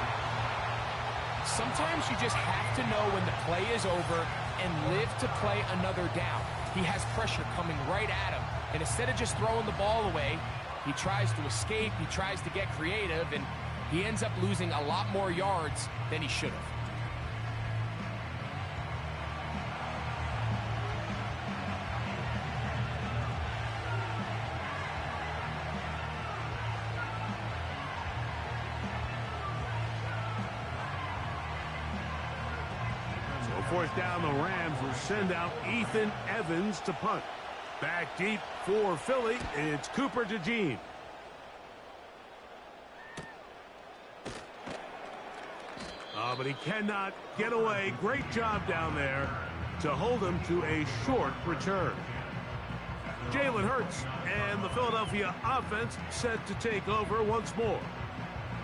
Sometimes you just have to know when the play is over and live to play another down. He has pressure coming right at him, and instead of just throwing the ball away, he tries to escape, he tries to get creative, and he ends up losing a lot more yards than he should have. Fourth down, the Rams will send out Ethan Evans to punt. Back deep for Philly, it's Cooper DeJean. Oh, but he cannot get away. Great job down there to hold him to a short return. Jalen Hurts and the Philadelphia offense set to take over once more.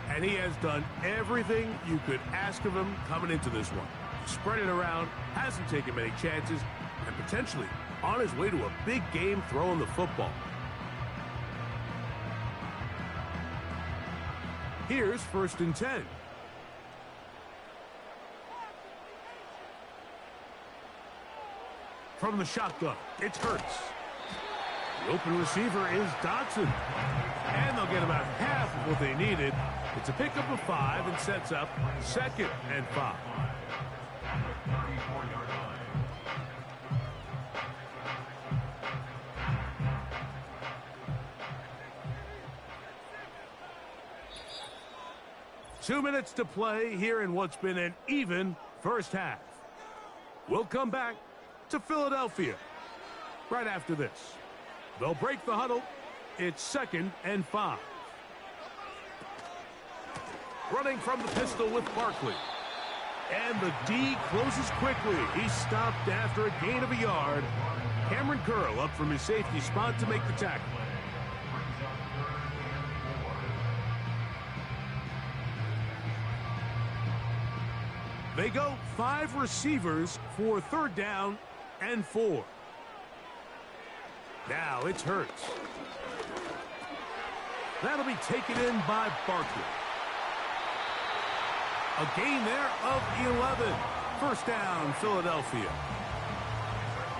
And he has done everything you could ask of him coming into this one. Spread it around, hasn't taken many chances, and potentially on his way to a big game throwing the football. Here's 1st and 10. From the shotgun, it's Hurts. The open receiver is Dotson. And they'll get about half of what they needed. It's a pickup of 5 and sets up 2nd and 5. 34-yard line. 2 minutes to play here in what's been an even first half. We'll come back to Philadelphia right after this. They'll break the huddle. It's 2nd and 5. Running from the pistol with Barkley. And the D closes quickly. He's stopped after a gain of a yard. Cameron Curl up from his safety spot to make the tackle. They go 5 receivers for 3rd down and 4. Now it's Hurts. That'll be taken in by Barkley. A gain there of 11. 1st down, Philadelphia.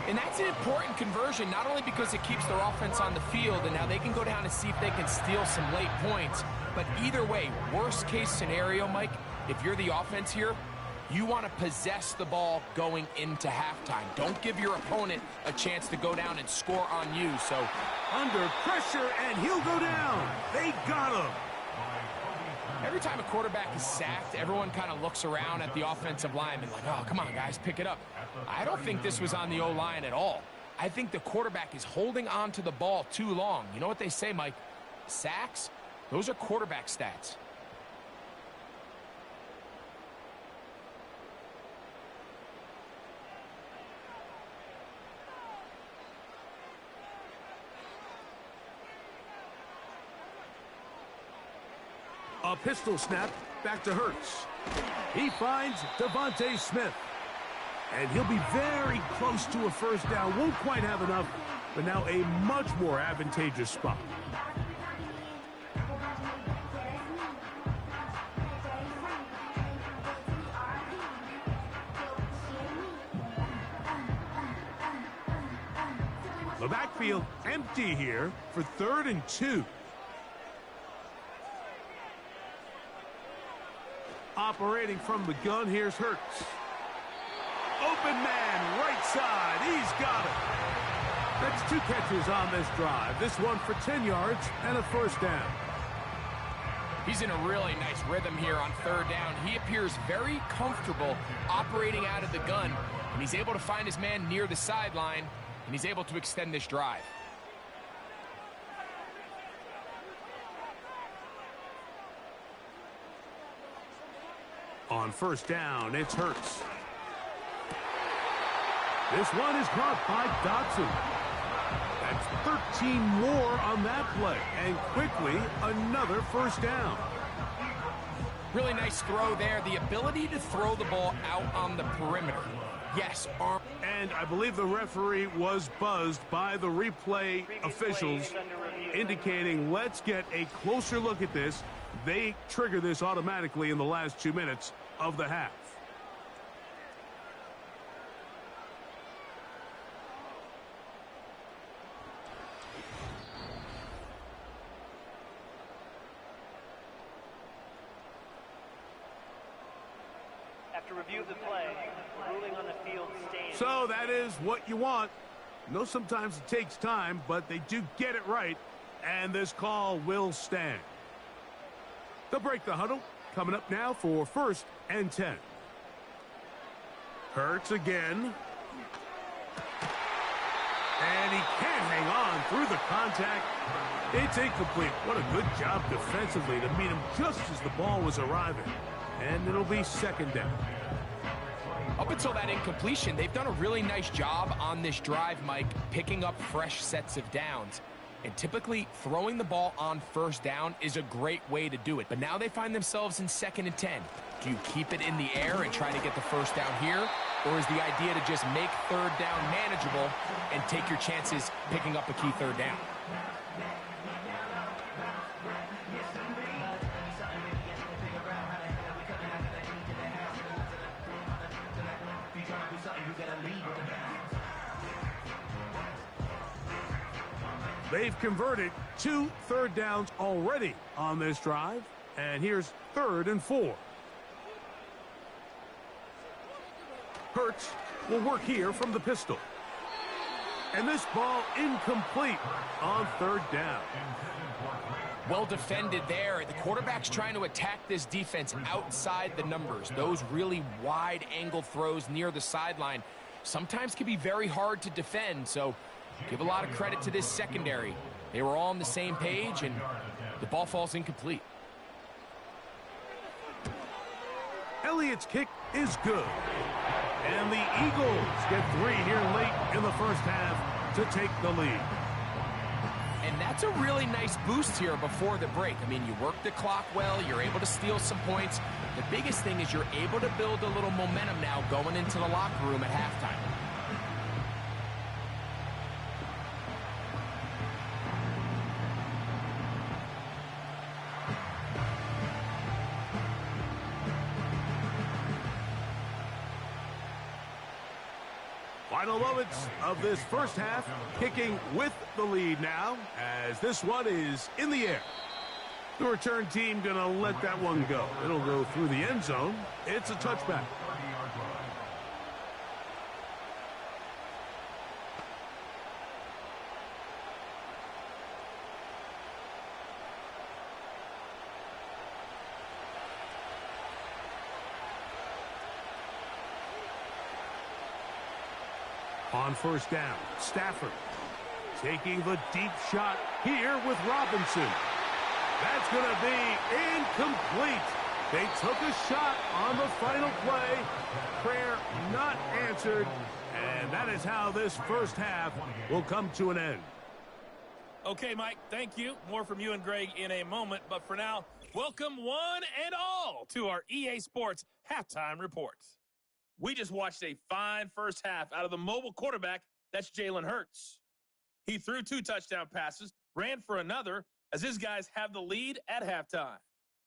And that's an important conversion, not only because it keeps their offense on the field, and now they can go down and see if they can steal some late points, but either way, worst case scenario, Mike, If you're the offense here, you want to possess the ball going into halftime. Don't give your opponent a chance to go down and score on you. So under pressure, and he'll go down. They got him. every time a quarterback is sacked, everyone kind of looks around at the offensive lineman like, oh, come on, guys, pick it up. I don't think this was on the O-line at all. I think the quarterback is holding on to the ball too long. You know what they say, Mike? Sacks, those are quarterback stats. A pistol snap back to Hurts. He finds Devontae Smith. And he'll be very close to a first down. Won't quite have enough, but now a much more advantageous spot. The backfield empty here for 3rd and 2. Operating from the gun, here's Hurts. Open man, right side, he's got it. That's 2 catches on this drive. This one for 10 yards and a first down. He's in a really nice rhythm here on 3rd down. He appears very comfortable operating out of the gun, and he's able to find his man near the sideline, and he's able to extend this drive. On first down, it's Hurts. This one is caught by Dotson. That's 13 more on that play. And quickly, another first down. Really nice throw there. The ability to throw the ball out on the perimeter. Yes, arm. And I believe the referee was buzzed by the replay officials, indicating let's get a closer look at this. They trigger this automatically in the last 2 minutes of the half. After review of the play, the ruling on the field stands. So that is what you want. I know sometimes it takes time, but they do get it right, and this call will stand. They'll break the huddle. Coming up now for 1st and 10. Hurts again. And he can't hang on through the contact. It's incomplete. What a good job defensively to meet him just as the ball was arriving. And it'll be 2nd down. Up until that incompletion, they've done a really nice job on this drive, Mike, picking up fresh sets of downs. And typically, throwing the ball on 1st down is a great way to do it. But now they find themselves in 2nd and 10. Do you keep it in the air and try to get the first down here? Or is the idea to just make 3rd down manageable and take your chances picking up a key 3rd down? They've converted 2 3rd downs already on this drive. And here's 3rd and 4. Hurts will work here from the pistol. And this ball incomplete on 3rd down. Well defended there. The quarterback's trying to attack this defense outside the numbers. Those really wide angle throws near the sideline sometimes can be very hard to defend. So give a lot of credit to this secondary. They were all on the same page, and the ball falls incomplete. Elliott's kick is good. And the Eagles get 3 here late in the first half to take the lead. And that's a really nice boost here before the break. I mean, you work the clock well, you're able to steal some points. The biggest thing is you're able to build a little momentum now going into the locker room at halftime. Final moments of this first half, kicking with the lead now, as this one is in the air. The return team going to let that one go. It'll go through the end zone. It's a touchback. On first down, Stafford taking the deep shot here with Robinson. That's going to be incomplete. They took a shot on the final play. Prayer not answered. And that is how this first half will come to an end. Okay, Mike, thank you. More from you and Greg in a moment. But for now, welcome one and all to our EA Sports Halftime Reports. We just watched a fine first half out of the mobile quarterback. That's Jalen Hurts. He threw 2 touchdown passes, ran for another, as his guys have the lead at halftime.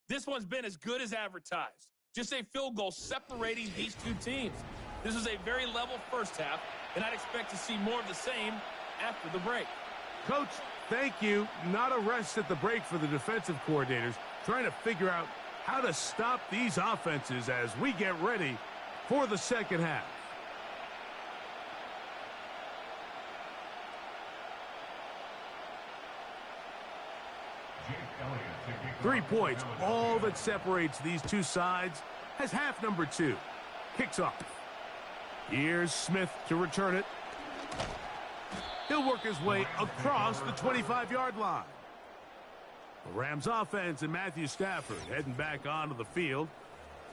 This one's been as good as advertised. Just a field goal separating these two teams. This is a very level first half, and I'd expect to see more of the same after the break. Coach, thank you. Not a rest at the break for the defensive coordinators, trying to figure out how to stop these offenses as we get ready for the second half. Jake Elliott to kick 3 off. points, all that separates these two sides, has half number 2. Kicks off. Here's Smith to return it. He'll work his way across the 25-yard line. The Rams offense and Matthew Stafford heading back onto the field.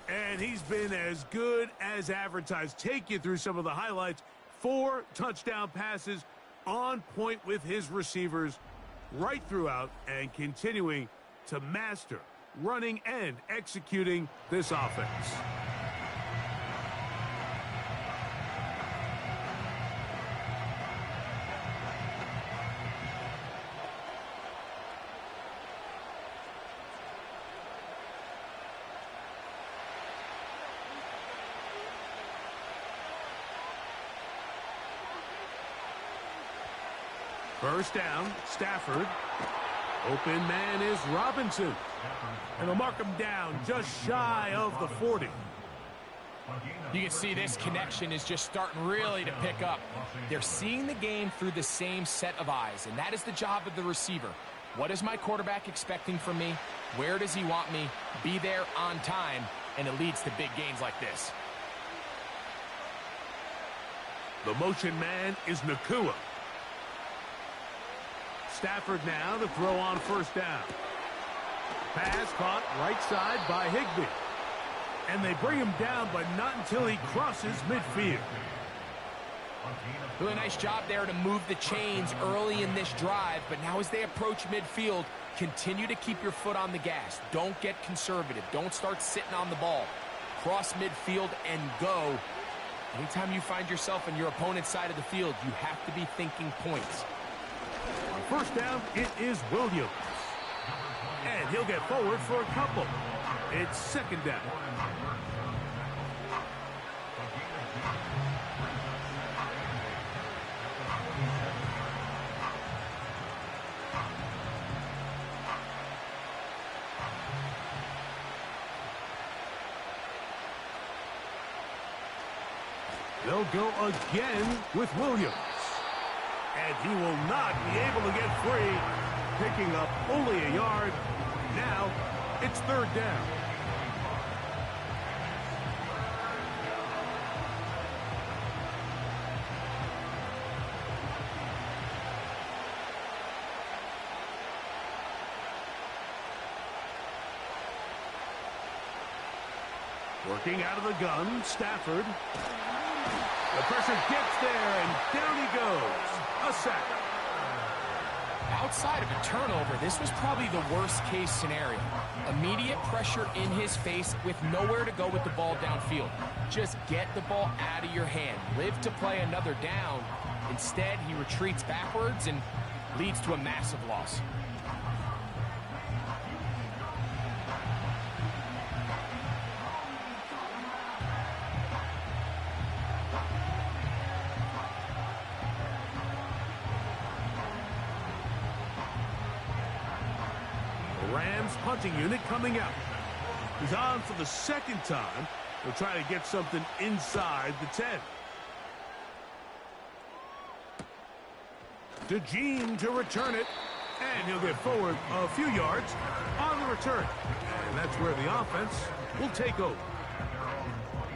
And he's been as good as advertised. Take you through some of the highlights. 4 touchdown passes on point with his receivers right throughout and continuing to master running and executing this offense. First down, Stafford. Open man is Robinson. And they'll mark him down just shy of the 40. You can see this connection is just starting really to pick up. They're seeing the game through the same set of eyes, and that is the job of the receiver. What is my quarterback expecting from me? Where does he want me? Be there on time, and it leads to big gains like this. The motion man is Nakua. Stafford now to throw on first down. Pass caught right side by Higbee. And they bring him down, but not until he crosses midfield. Really nice job there to move the chains early in this drive, but now as they approach midfield, continue to keep your foot on the gas. Don't get conservative. Don't start sitting on the ball. Cross midfield and go. Anytime you find yourself on your opponent's side of the field, you have to be thinking points. On first down, it is Williams. And he'll get forward for a couple. It's second down. They'll go again with Williams. And he will not be able to get free, picking up only a yard. Now it's third down. Working out of the gun, Stafford. The pressure gets there, and down he goes. A sack. Outside of a turnover, this was probably the worst-case scenario. Immediate pressure in his face with nowhere to go with the ball downfield. Just get the ball out of your hand. Live to play another down. Instead, he retreats backwards and leads to a massive loss. Rams punting unit coming out. He's on for the second time. He'll try to get something inside the 10. DeJean to return it. And he'll get forward a few yards on the return. And that's where the offense will take over.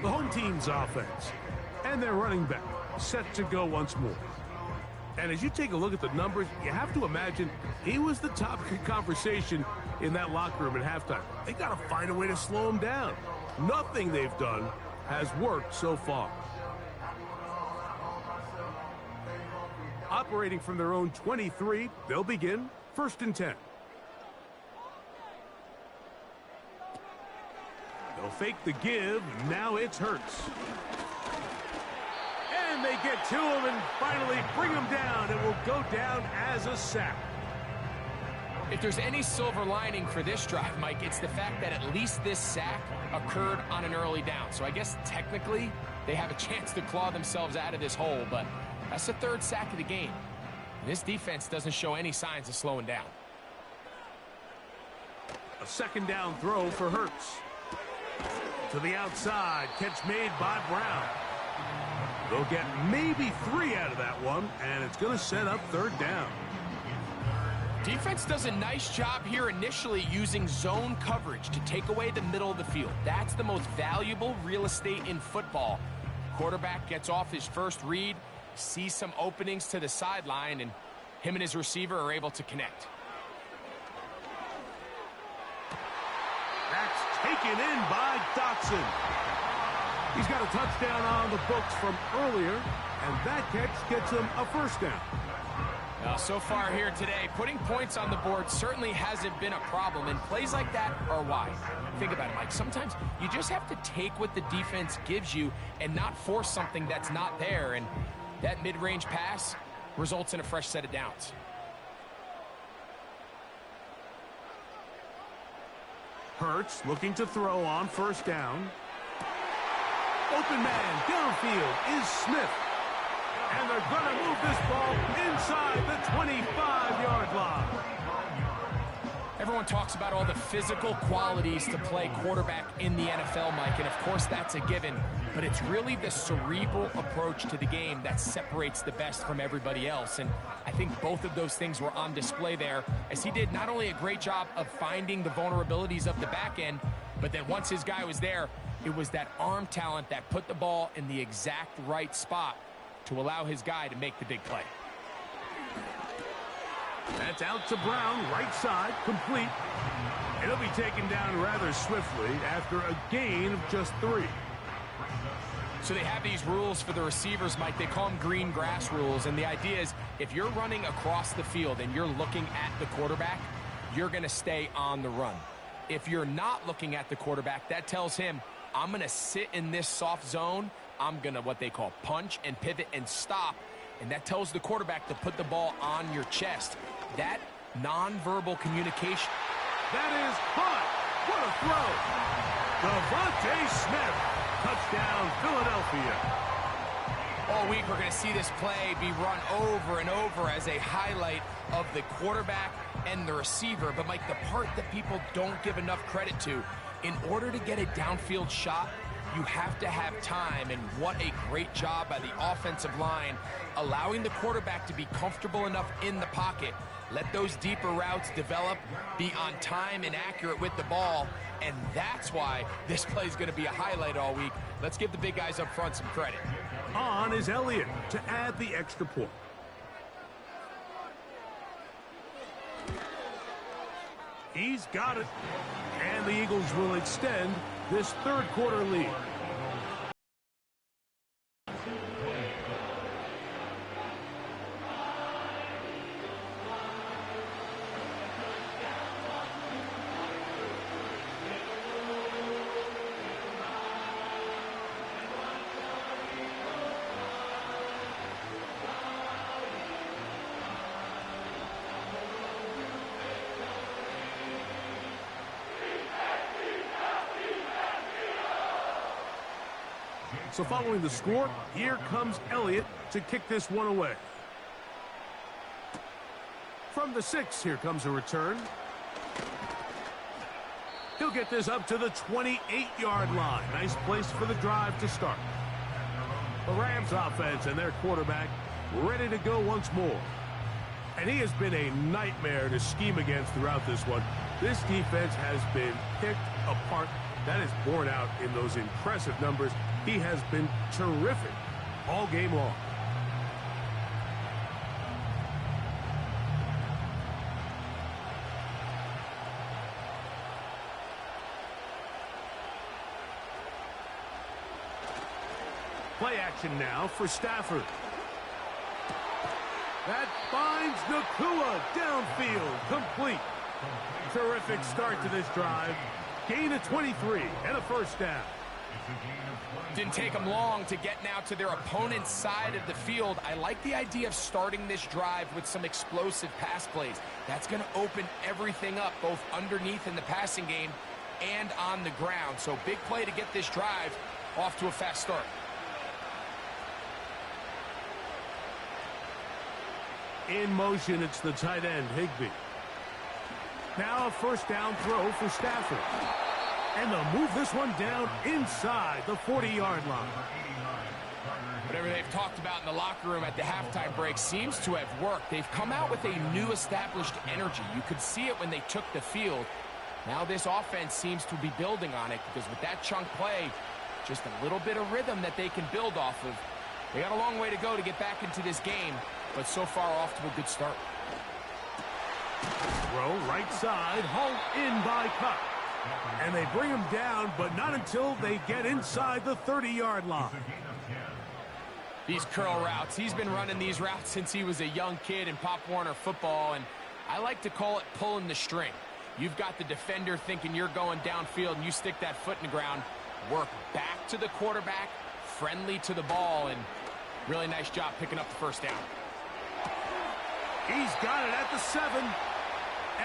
The home team's offense. And their running back set to go once more. And as you take a look at the numbers, you have to imagine he was the topic of conversation in that locker room at halftime. They got to find a way to slow him down. Nothing they've done has worked so far. Operating from their own 23, they'll begin 1st and 10. They'll fake the give. Now it's Hurts. And they get to him and finally bring him down. It will go down as a sack. If there's any silver lining for this drive, Mike, it's the fact that at least this sack occurred on an early down. So I guess technically they have a chance to claw themselves out of this hole, but that's the 3rd sack of the game. And this defense doesn't show any signs of slowing down. A 2nd down throw for Hurts. To the outside, catch made by Brown. They'll get maybe 3 out of that one, and it's going to set up 3rd down. Defense does a nice job here initially using zone coverage to take away the middle of the field. That's the most valuable real estate in football. Quarterback gets off his first read, sees some openings to the sideline, and him and his receiver are able to connect. That's taken in by Dotson. He's got a touchdown on the books from earlier, and that catch gets him a 1st down. So far here today, putting points on the board certainly hasn't been a problem, and plays like that are why. Think about it, Mike. Sometimes you just have to take what the defense gives you and not force something that's not there, and that mid-range pass results in a fresh set of downs. Hurts looking to throw on 1st down. Open man downfield is Smith. And they're going to move this ball inside the 25-yard line. Everyone talks about all the physical qualities to play quarterback in the NFL, Mike, and of course that's a given, but it's really the cerebral approach to the game that separates the best from everybody else, and I think both of those things were on display there, as he did not only a great job of finding the vulnerabilities of the back end, but then once his guy was there, it was that arm talent that put the ball in the exact right spot to allow his guy to make the big play. That's out to Brown, right side, complete. It'll be taken down rather swiftly after a gain of just 3. So they have these rules for the receivers, Mike. They call them green grass rules, and the idea is if you're running across the field and you're looking at the quarterback, you're going to stay on the run. If you're not looking at the quarterback, that tells him, I'm going to sit in this soft zone. I'm going to what they call punch and pivot and stop, and that tells the quarterback to put the ball on your chest. That nonverbal communication. That is hot. What a throw. Devontae Smith. Touchdown, Philadelphia. All week we're going to see this play be run over and over as a highlight of the quarterback and the receiver. But, Mike, the part that people don't give enough credit to, in order to get a downfield shot, you have to have time, and what a great job by the offensive line, allowing the quarterback to be comfortable enough in the pocket, let those deeper routes develop, be on time and accurate with the ball, and that's why this play is going to be a highlight all week. Let's give the big guys up front some credit. On is Elliott to add the extra point. He's got it. And the Eagles will extend this 3rd quarter lead. So following the score, here comes Elliott to kick this one away. From the 6, here comes a return. He'll get this up to the 28-yard line. Nice place for the drive to start. The Rams offense and their quarterback ready to go once more. And he has been a nightmare to scheme against throughout this one. This defense has been picked apart. That is borne out in those impressive numbers. He has been terrific all game long. Play action now for Stafford. That finds Nakua downfield, complete. Terrific start to this drive. Gain of 23 and a first down. Didn't take them long to get now to their opponent's side of the field. I like the idea of starting this drive with some explosive pass plays. That's going to open everything up, both underneath in the passing game and on the ground. So big play to get this drive off to a fast start. In motion, it's the tight end, Higbee. Now a first down throw for Stafford. And they'll move this one down inside the 40-yard line. Whatever they've talked about in the locker room at the halftime break seems to have worked. They've come out with a new established energy. You could see it when they took the field. Now this offense seems to be building on it because with that chunk play, just a little bit of rhythm that they can build off of. They got a long way to go to get back into this game, but so far off to a good start. Throw right side, hauled in by Cup. And they bring him down, but not until they get inside the 30-yard line. These curl routes, he's been running these routes since he was a young kid in Pop Warner football, and I like to call it pulling the string. You've got the defender thinking you're going downfield, and you stick that foot in the ground, work back to the quarterback, friendly to the ball, and really nice job picking up the first down. He's got it at the 7.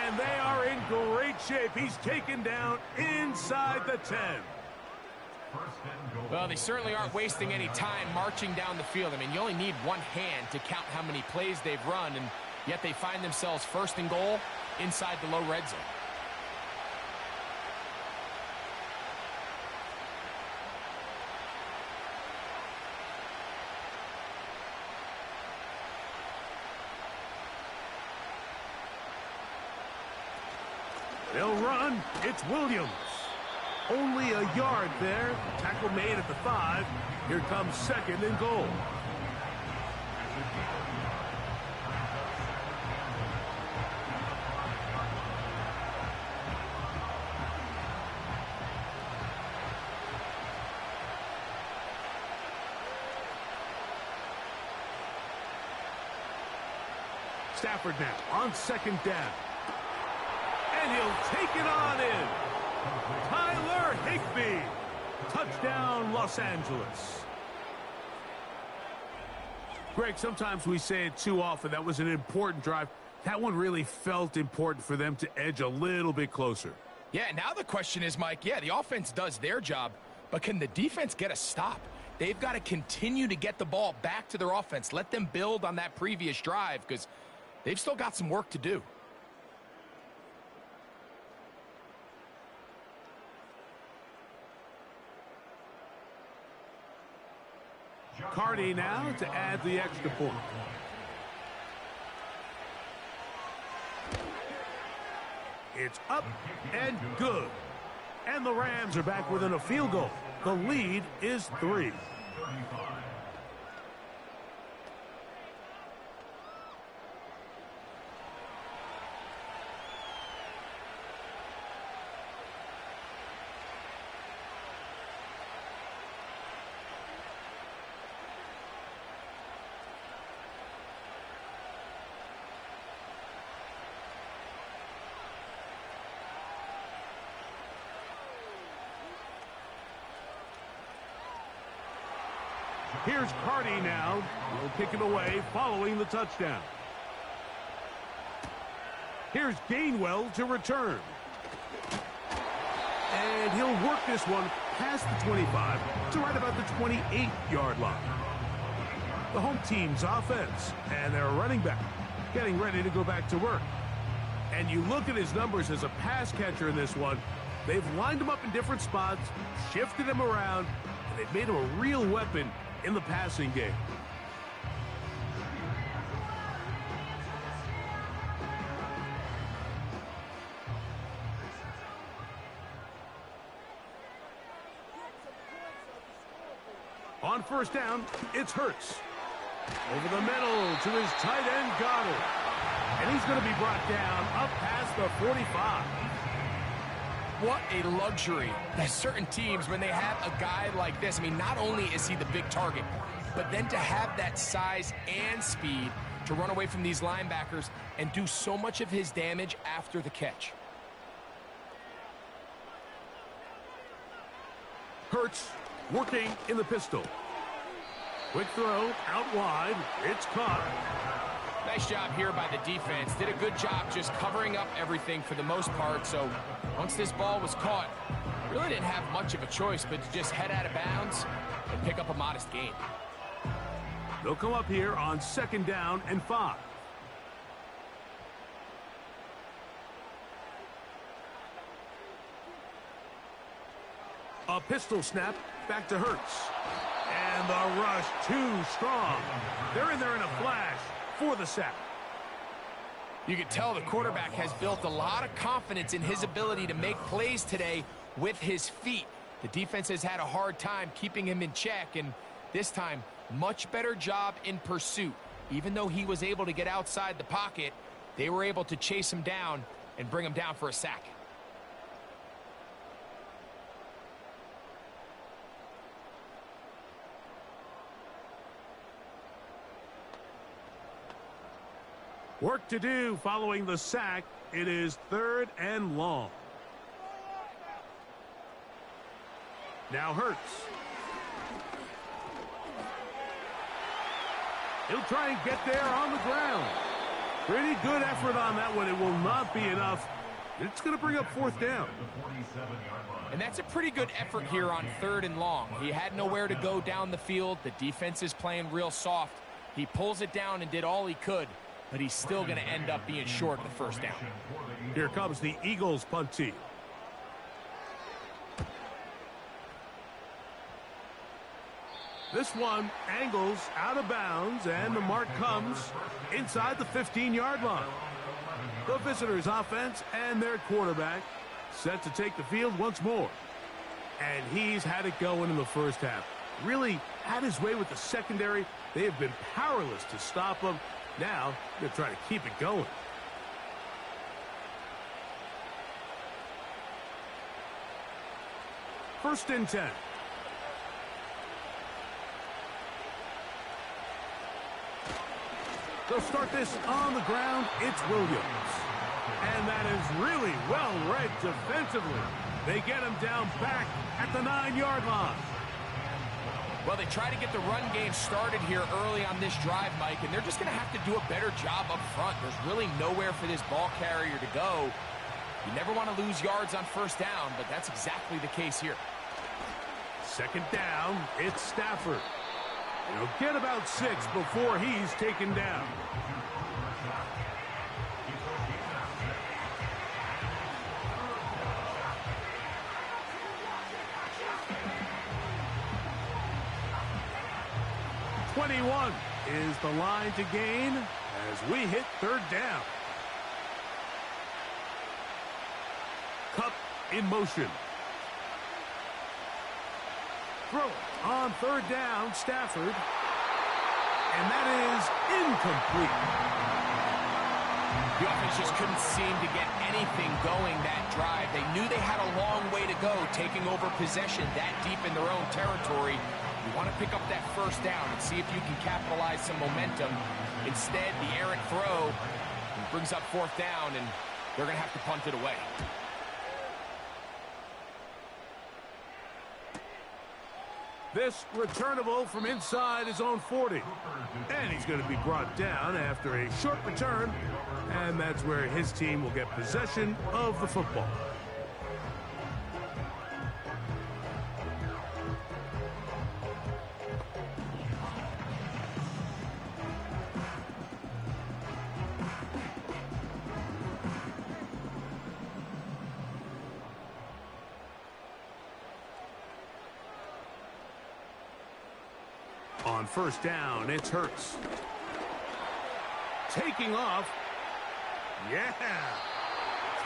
And they are in great shape. He's taken down inside the 10. Well, they certainly aren't wasting any time marching down the field. I mean, you only need one hand to count how many plays they've run, and yet they find themselves first and goal inside the low red zone. They'll run. It's Williams. Only a yard there. Tackle made at the 5. Here comes second and goal. Stafford now on second down. And he'll take it on in. Tyler Higbee. Touchdown, Los Angeles. Greg, sometimes we say it too often. That was an important drive. That one really felt important for them to edge a little bit closer. Yeah, now the question is, Mike, yeah, the offense does their job, but can the defense get a stop? They've got to continue to get the ball back to their offense. Let them build on that previous drive because they've still got some work to do. Cardi now to add the extra point. It's up and good. And the Rams are back within a field goal. The lead is 3. Here's Cardi now. He'll kick it away following the touchdown. Here's Gainwell to return. And he'll work this one past the 25 to right about the 28-yard line. The home team's offense and their running back getting ready to go back to work. And you look at his numbers as a pass catcher in this one, They've lined him up in different spots, shifted him around, and they've made him a real weapon in the passing game. On first down, it's Hurts. Over the middle to his tight end, Goddard. And he's going to be brought down up past the 45. What a luxury that certain teams, when they have a guy like this, I mean, not only is he the big target, but then to have that size and speed to run away from these linebackers and do so much of his damage after the catch. Hurts working in the pistol. Quick throw, out wide, it's caught. Nice job here by the defense. Did a good job just covering up everything for the most part. So once this ball was caught, really didn't have much of a choice but to just head out of bounds and pick up a modest gain. They'll come up here on second down and 5. A pistol snap, back to Hurts. And the rush too strong. They're in there in a flash for the sack. You can tell the quarterback has built a lot of confidence in his ability to make plays today with his feet. The defense has had a hard time keeping him in check, and this time, much better job in pursuit. Even though he was able to get outside the pocket, they were able to chase him down and bring him down for a sack. Work to do following the sack. It is 3rd and long. Now Hurts. He'll try and get there on the ground. Pretty good effort on that one. It will not be enough. It's going to bring up 4th down. And that's a pretty good effort here on 3rd and long. He had nowhere to go down the field. The defense is playing real soft. He pulls it down and did all he could, but he's still going to end up being short of the 1st down. Here comes the Eagles punt team. This one angles out of bounds, and the mark comes inside the 15-yard line. The visitors' offense and their quarterback set to take the field once more. And he's had it going in the first half. Really had his way with the secondary. They have been powerless to stop him. Now they're trying to keep it going. First and 10. They'll start this on the ground. It's Williams. And that is really well read defensively. They get him down back at the 9-yard line. Well, they try to get the run game started here early on this drive, Mike, and they're just going to have to do a better job up front. There's really nowhere for this ball carrier to go. You never want to lose yards on 1st down, but that's exactly the case here. 2nd down, it's Stafford. He'll get about 6 before he's taken down. .21 is the line to gain as we hit 3rd down. Cup in motion. Throw on 3rd down, Stafford. And that is incomplete. The offense just couldn't seem to get anything going that drive. They knew they had a long way to go, taking over possession that deep in their own territory. You want to pick up that 1st down and see if you can capitalize some momentum. Instead, the errant throw brings up 4th down, and they're going to have to punt it away. This returnable from inside his own 40. And he's going to be brought down after a short return. And that's where his team will get possession of the football. On first down, it's Hurts. Taking off. Yeah.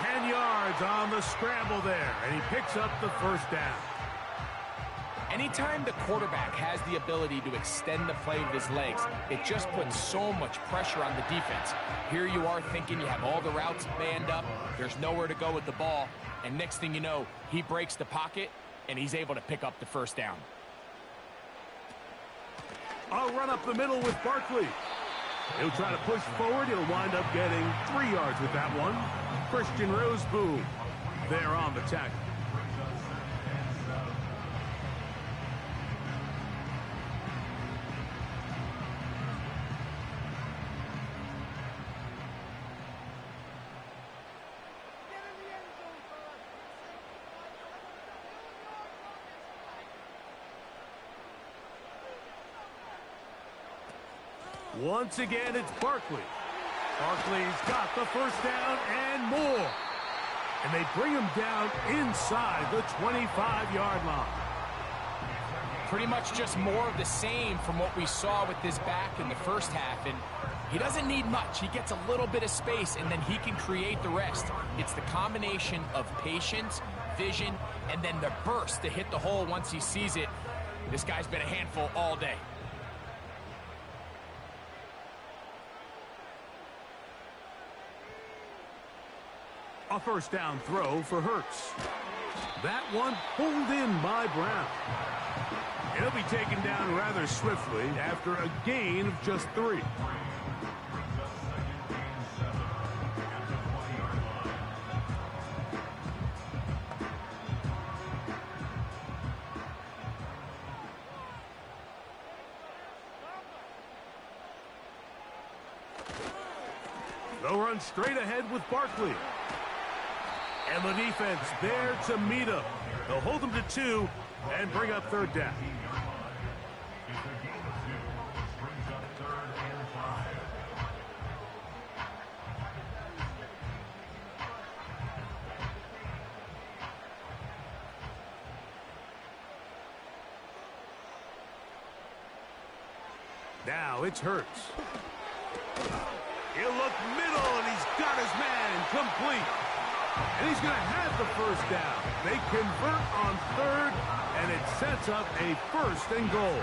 10 yards on the scramble there, and he picks up the first down. Anytime the quarterback has the ability to extend the play with his legs, it just puts so much pressure on the defense. Here you are thinking you have all the routes manned up, there's nowhere to go with the ball, and next thing you know, he breaks the pocket, and he's able to pick up the first down. I'll run up the middle with Barkley. He'll try to push forward. He'll wind up getting 3 yards with that one. Christian Roseboom there on the tackle. Once again, it's Barkley. Barkley's got the first down and more. And they bring him down inside the 25-yard line. Pretty much just more of the same from what we saw with this back in the first half. And he doesn't need much. He gets a little bit of space, and then he can create the rest. It's the combination of patience, vision, and then the burst to hit the hole once he sees it. This guy's been a handful all day. A first down throw for Hurts. That one pulled in by Brown. He'll be taken down rather swiftly after a gain of just 3. They'll run straight ahead with Barkley. And the defense there to meet him. They'll hold him to 2 and bring up third down. Now it's Hurts. He'll look middle, and he's got his man complete. And he's going to have the first down. They convert on third, and it sets up a 1st and goal.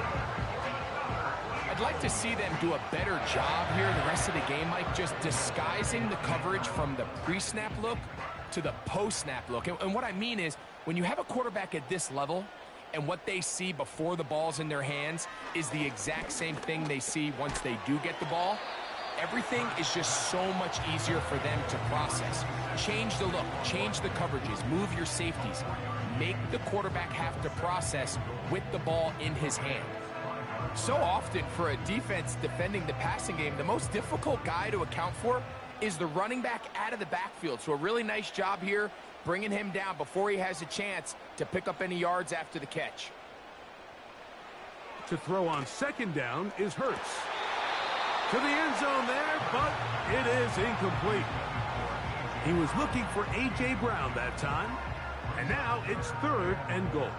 I'd like to see them do a better job here the rest of the game, Mike, just disguising the coverage from the pre-snap look to the post-snap look. And what I mean is, when you have a quarterback at this level, and what they see before the ball's in their hands is the exact same thing they see once they do get the ball, everything is just so much easier for them to process. Change the look, change the coverages, move your safeties. Make the quarterback have to process with the ball in his hand. So often for a defense defending the passing game, the most difficult guy to account for is the running back out of the backfield. So a really nice job here, bringing him down before he has a chance to pick up any yards after the catch. To throw on second down is Hurts. To the end zone there, but it is incomplete. He was looking for A.J. Brown that time, and now it's 3rd and goal.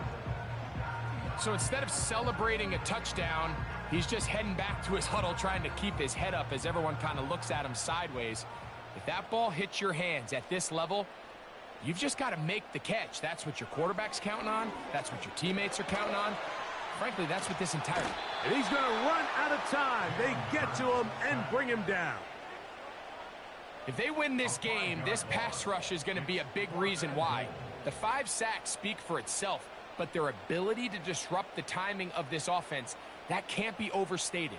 So instead of celebrating a touchdown, he's just heading back to his huddle trying to keep his head up as everyone kind of looks at him sideways. If that ball hits your hands at this level, you've just got to make the catch. That's what your quarterback's counting on. That's what your teammates are counting on. Frankly, that's what this entire... And he's going to run out of time. They get to him and bring him down. If they win this game, this pass rush is going to be a big reason why. The 5 sacks speak for itself, but their ability to disrupt the timing of this offense, that can't be overstated.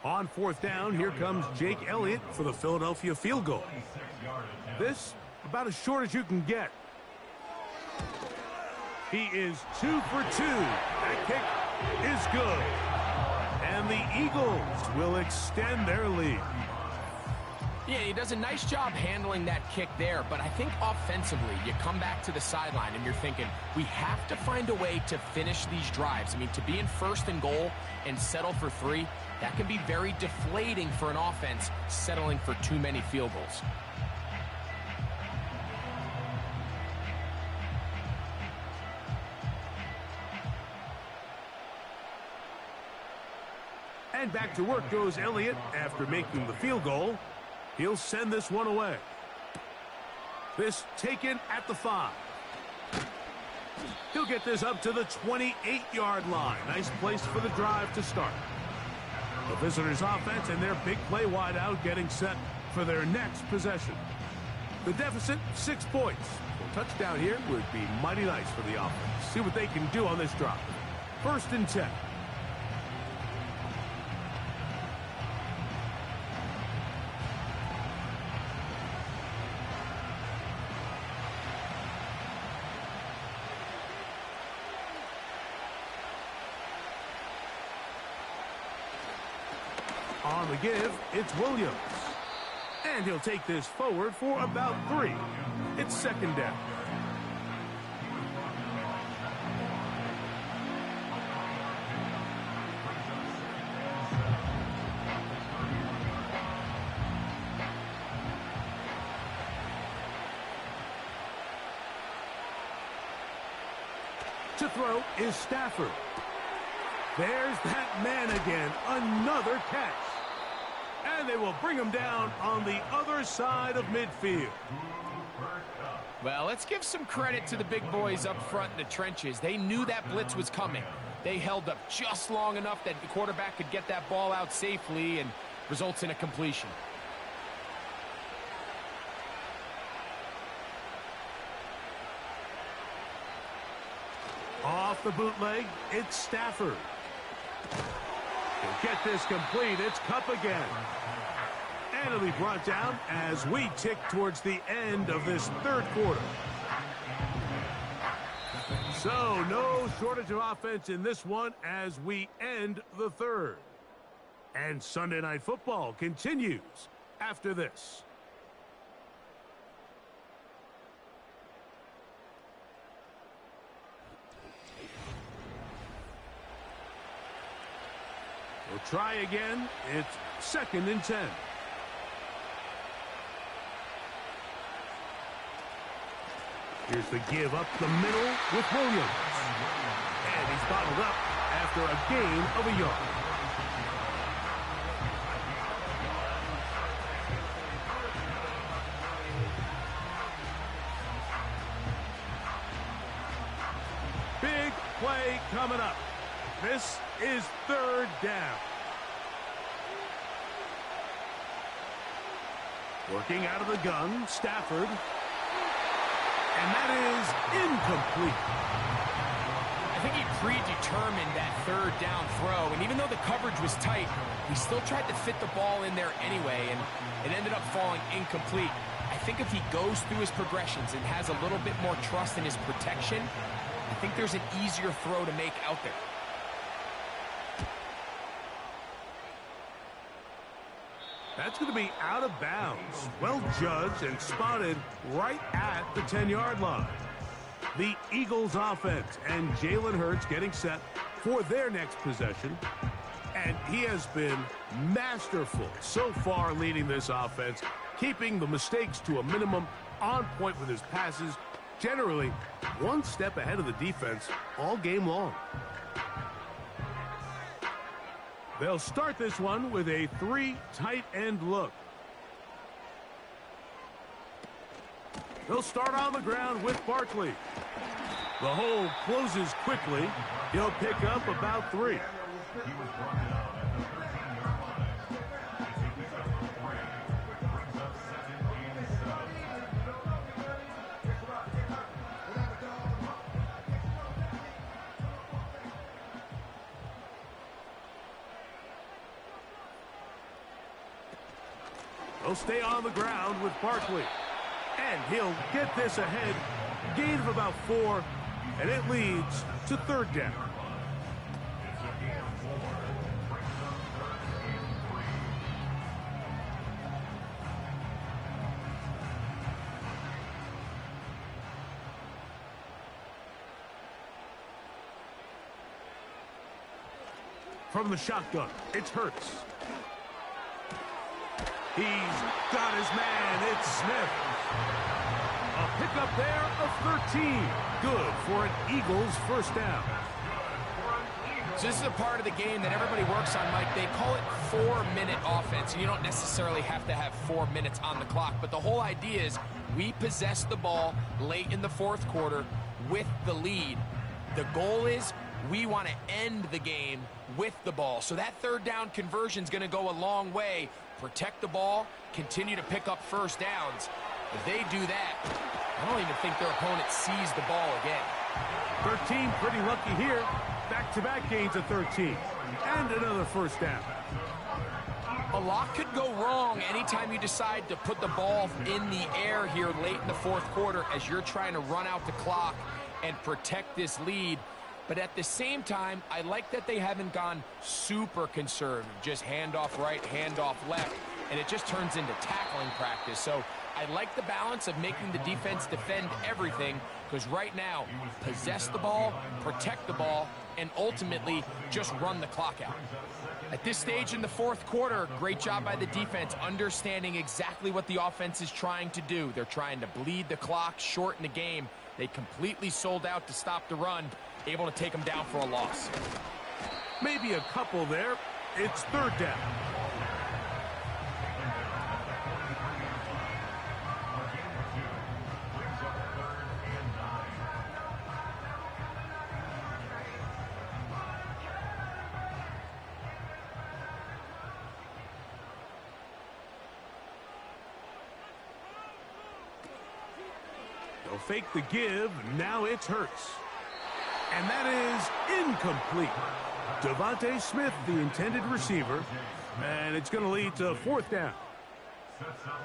On 4th down, here comes Jake Elliott for the Philadelphia field goal. This, about as short as you can get. He is 2 for 2. That kick is good. And the Eagles will extend their lead. Yeah, he does a nice job handling that kick there, but I think offensively, you come back to the sideline and you're thinking, we have to find a way to finish these drives. I mean, to be in 1st and goal and settle for 3, that can be very deflating for an offense settling for too many field goals. And back to work goes Elliott after making the field goal. He'll send this one away. This taken at the 5. He'll get this up to the 28-yard line. Nice place for the drive to start. The visitors' offense and their big play wideout getting set for their next possession. The deficit, 6 points. A touchdown here would be mighty nice for the offense. See what they can do on this drive. 1st and 10. On the give, it's Williams. And he'll take this forward for about 3. It's 2nd down. To throw is Stafford. There's that man again. Another catch. And they will bring him down on the other side of midfield. Well, let's give some credit to the big boys up front in the trenches. They knew that blitz was coming. They held up just long enough that the quarterback could get that ball out safely and results in a completion. Off the bootleg, it's Stafford. He'll get this complete. It's Cup again. And it'll be brought down as we tick towards the end of this 3rd quarter. So, no shortage of offense in this one as we end the 3rd. And Sunday Night Football continues after this. We'll try again. It's 2nd and 10. Here's the give up the middle with Williams. And he's bottled up after a gain of a yard. Big play coming up. This is 3rd down. Working out of the gun, Stafford. And that is incomplete. I think he predetermined that 3rd down throw, and even though the coverage was tight, he still tried to fit the ball in there anyway, and it ended up falling incomplete. I think if he goes through his progressions and has a little bit more trust in his protection, I think there's an easier throw to make out there. That's going to be out of bounds. Well judged and spotted right at the 10-yard line. The Eagles offense and Jalen Hurts getting set for their next possession. And he has been masterful so far leading this offense, keeping the mistakes to a minimum, on point with his passes, generally one step ahead of the defense all game long. They'll start this one with a 3 tight end look. They'll start on the ground with Barkley. The hole closes quickly. He'll pick up about 3. He'll stay on the ground with Barkley. And he'll get this ahead. Gain of about 4. And it leads to 3rd down. From the shotgun, it's Hurts. He's got his man. It's Smith. A pickup there of 13. Good for an Eagles 1st down. So this is a part of the game that everybody works on, Mike. They call it 4-minute offense, and you don't necessarily have to have 4 minutes on the clock. But the whole idea is we possess the ball late in the fourth quarter with the lead. The goal is we want to end the game with the ball. So that third down conversion is going to go a long way. Protect the ball, continue to pick up first downs. If they do that, I don't even think their opponent sees the ball again. 13 pretty lucky here. Back-to-back gains of 13. And another first down. A lot could go wrong anytime you decide to put the ball in the air here late in the fourth quarter as you're trying to run out the clock and protect this lead. But at the same time, I like that they haven't gone super conservative. Just handoff right, handoff left, and it just turns into tackling practice. So I like the balance of making the defense defend everything, because right now, possess the ball, protect the ball, and ultimately just run the clock out. At this stage in the fourth quarter, great job by the defense, understanding exactly what the offense is trying to do. They're trying to bleed the clock, shorten the game. They completely sold out to stop the run, able to take them down for a loss. Maybe a couple there. It's third down. They'll fake the give. Now it's Hurts. And that is incomplete. Devontae Smith, the intended receiver. And it's going to lead to fourth down.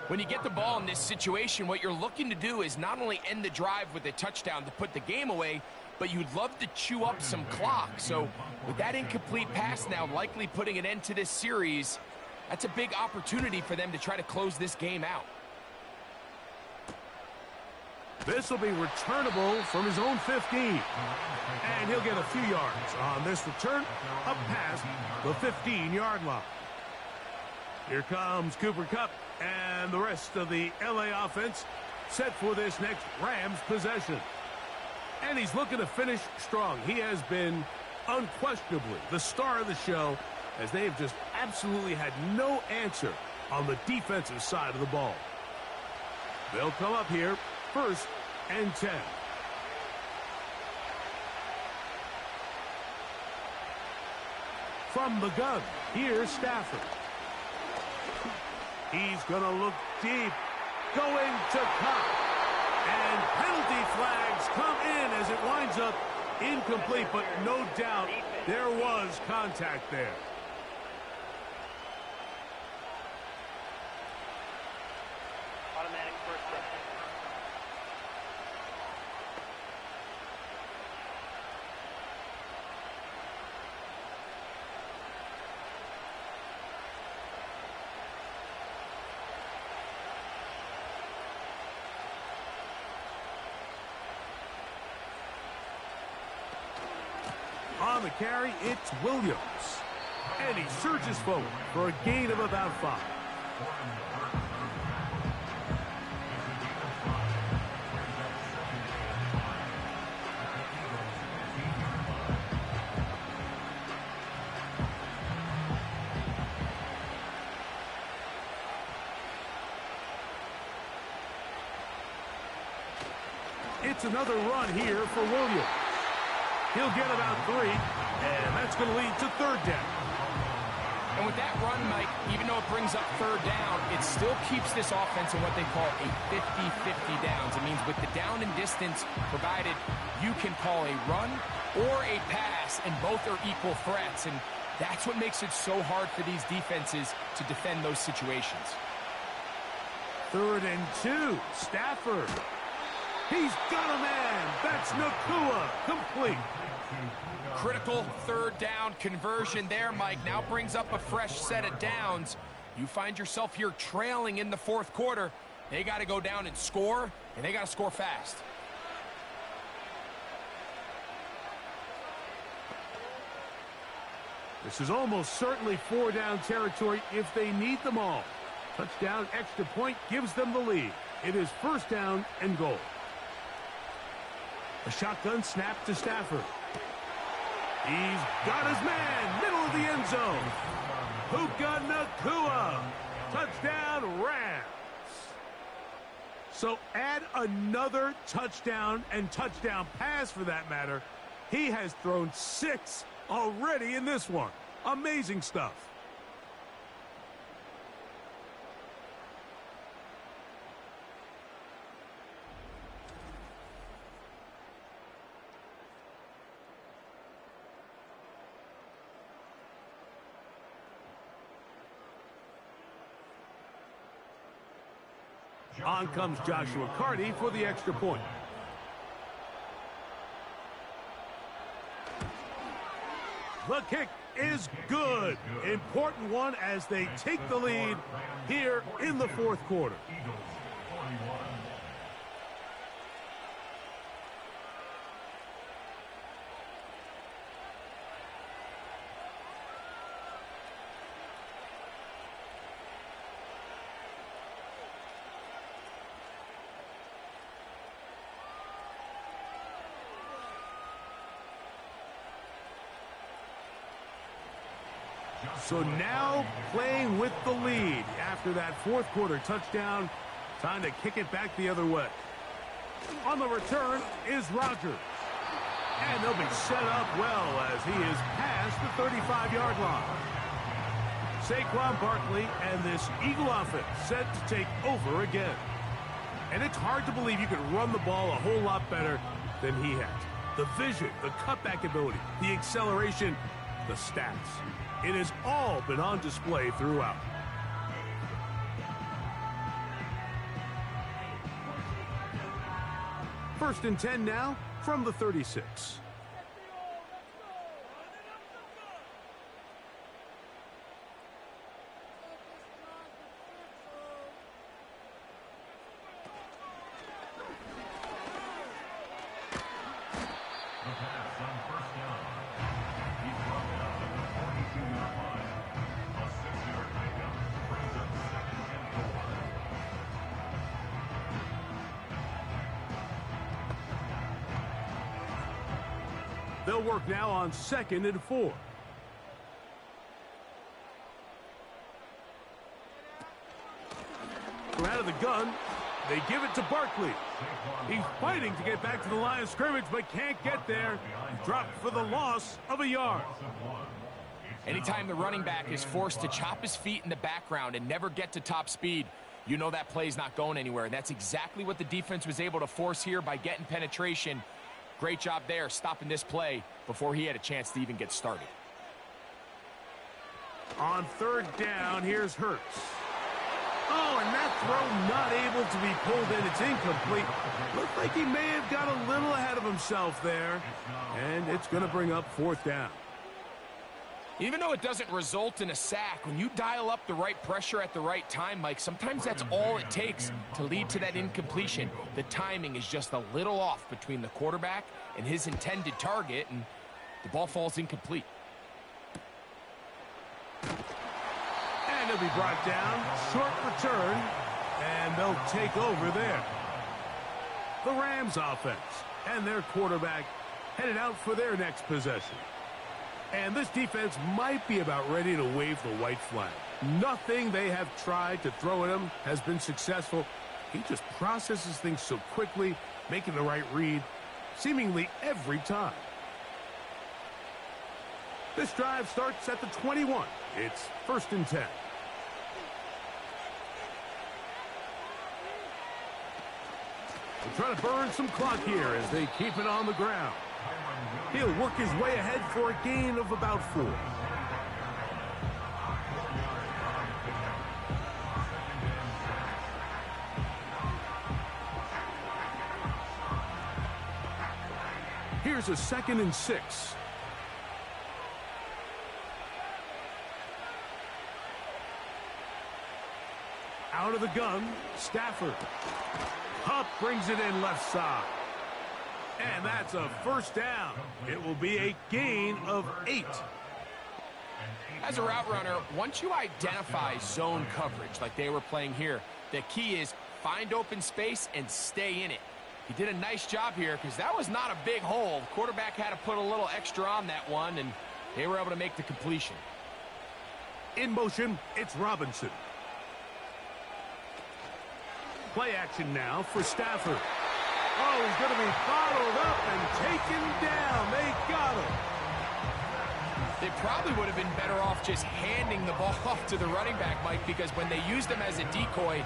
When you get the ball in this situation, what you're looking to do is not only end the drive with a touchdown to put the game away, but you'd love to chew up some clock. So with that incomplete pass now likely putting an end to this series, that's a big opportunity for them to try to close this game out. This will be returnable from his own 15. And he'll get a few yards on this return up past the 15-yard line. Here comes Cooper Kupp and the rest of the LA offense set for this next Rams possession. And he's looking to finish strong. He has been unquestionably the star of the show, as they have just absolutely had no answer on the defensive side of the ball. They'll come up here. First and 10. From the gun, here's Stafford. He's going to look deep. Going to Kupp. And penalty flags come in as it winds up incomplete, but no doubt there was contact there. Automatic first down. On the carry, it's Williams. And he surges forward for a gain of about 5. It's another run here for Williams. He'll get about 3, and that's going to lead to third down. And with that run, Mike, even though it brings up third down, it still keeps this offense in what they call a 50-50 downs. It means with the down and distance provided, you can call a run or a pass, and both are equal threats. And that's what makes it so hard for these defenses to defend those situations. Third and 2, Stafford. He's got a man. That's Nakua, complete. Critical third down conversion there, Mike. Now brings up a fresh set of downs. You find yourself here trailing in the fourth quarter. They got to go down and score, and they got to score fast. This is almost certainly 4-down territory if they need them all. Touchdown, extra point gives them the lead. It is first down and goal. A shotgun snap to Stafford. He's got his man, middle of the end zone. Puka Nacua. Touchdown, Rams. So add another touchdown and touchdown pass for that matter. He has thrown 6 already in this one. Amazing stuff. On comes Joshua Carty for the extra point. The kick is good. Important one as they take the lead here in the fourth quarter. So now playing with the lead after that fourth quarter touchdown. Time to kick it back the other way. On the return is Rogers. And they'll be set up well as he is past the 35-yard line. Saquon Barkley and this Eagle offense set to take over again. And it's hard to believe you can run the ball a whole lot better than he has. The vision, the cutback ability, the acceleration, the stats. It has all been on display throughout. First and 10 now from the 36. They'll work now on 2nd and 4. From out of the gun, they give it to Barkley. He's fighting to get back to the line of scrimmage, but can't get there. Dropped for the loss of a yard. Anytime the running back is forced to chop his feet in the background and never get to top speed, you know that play's not going anywhere. And that's exactly what the defense was able to force here by getting penetration. Great job there, stopping this play before he had a chance to even get started. On 3rd down, here's Hurts. Oh, and that throw not able to be pulled in. It's incomplete. Looked like he may have got a little ahead of himself there. And it's going to bring up 4th down. Even though it doesn't result in a sack, when you dial up the right pressure at the right time, Mike, sometimes that's all it takes to lead to that incompletion. The timing is just a little off between the quarterback and his intended target, and the ball falls incomplete. And he'll be brought down. Short return, and they'll take over there. The Rams offense and their quarterback headed out for their next possession. And this defense might be about ready to wave the white flag. Nothing they have tried to throw at him has been successful. He just processes things so quickly, making the right read, seemingly every time. This drive starts at the 21. It's 1st and 10. They're trying to burn some clock here as they keep it on the ground. He'll work his way ahead for a gain of about 4. Here's a 2nd and 6. Out of the gun, Stafford. Hupp brings it in left side. And that's a 1st down. It will be a gain of 8. As a route runner, once you identify zone coverage like they were playing here, the key is find open space and stay in it. He did a nice job here because that was not a big hole. The quarterback had to put a little extra on that one, and they were able to make the completion. In motion, it's Robinson. Play action now for Stafford. Oh, he's going to be followed up and taken down. They got him. They probably would have been better off just handing the ball off to the running back, Mike, because when they used him as a decoy,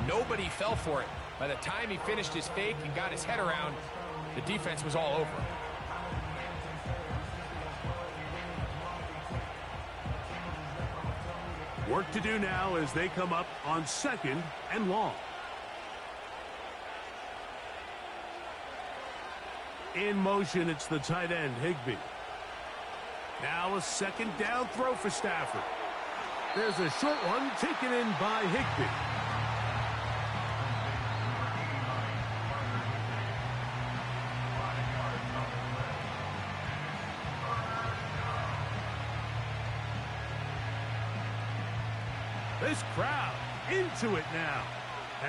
nobody fell for it. By the time he finished his fake and got his head around, the defense was all over him. Work to do now as they come up on 2nd and long. In motion, it's the tight end, Higbee. Now a 2nd down throw for Stafford. There's a short one taken in by Higbee. This crowd into it now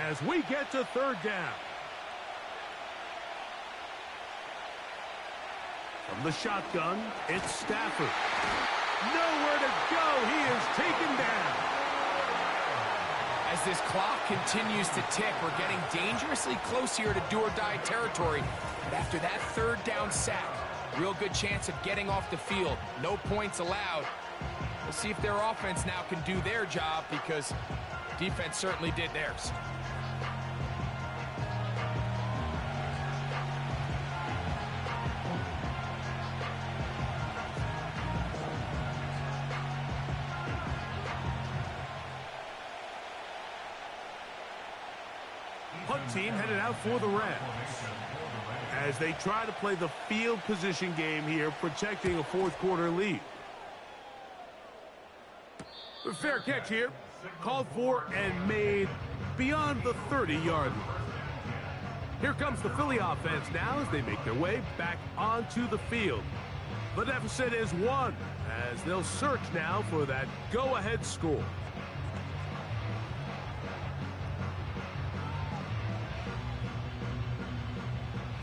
as we get to 3rd down. From the shotgun, it's Stafford. Nowhere to go. He is taken down. As this clock continues to tick, we're getting dangerously close here to do-or-die territory. But after that 3rd down sack, real good chance of getting off the field. No points allowed. We'll see if their offense now can do their job, because defense certainly did theirs. Punt team headed out for the Rams as they try to play the field position game here, protecting a 4th quarter lead. Fair catch here, called for and made beyond the 30-yard line. Here comes the Philly offense now as they make their way back onto the field. The deficit is 1 as they'll search now for that go-ahead score.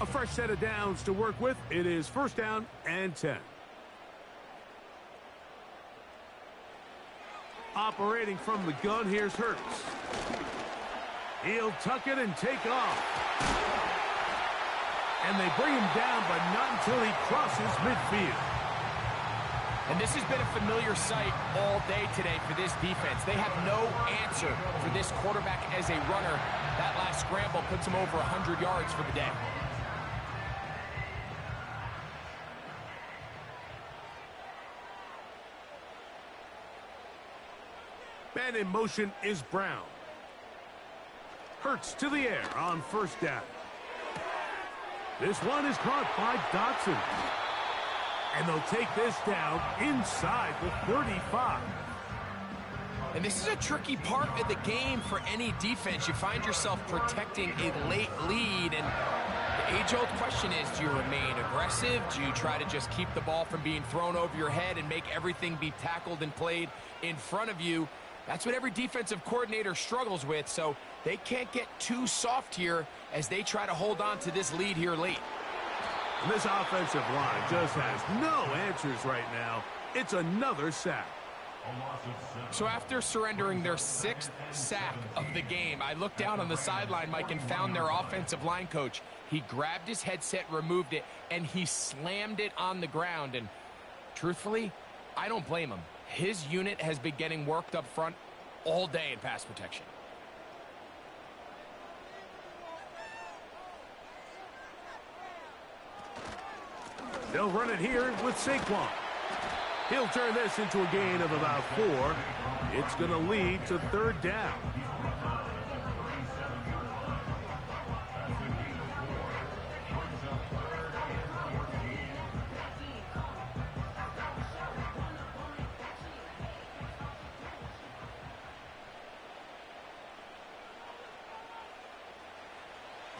A fresh set of downs to work with. It is 1st down and 10. Operating from the gun, here's Hurts. He'll tuck it and take off. And they bring him down, but not until he crosses midfield. And this has been a familiar sight all day today for this defense. They have no answer for this quarterback as a runner. That last scramble puts him over 100 yards for the day. Man in motion is Brown. Hurts to the air on 1st down. This one is caught by Dotson. And they'll take this down inside the 35. And this is a tricky part of the game for any defense. You find yourself protecting a late lead, and the age-old question is, do you remain aggressive? Do you try to just keep the ball from being thrown over your head and make everything be tackled and played in front of you? That's what every defensive coordinator struggles with, so they can't get too soft here as they try to hold on to this lead here late. And this offensive line just has no answers right now. It's another sack. So after surrendering their 6th sack of the game, I looked down on the sideline, Mike, and found their offensive line coach. He grabbed his headset, removed it, and he slammed it on the ground. And truthfully, I don't blame him. His unit has been getting worked up front all day in pass protection. They'll run it here with Saquon. He'll turn this into a gain of about 4. It's going to lead to 3rd down.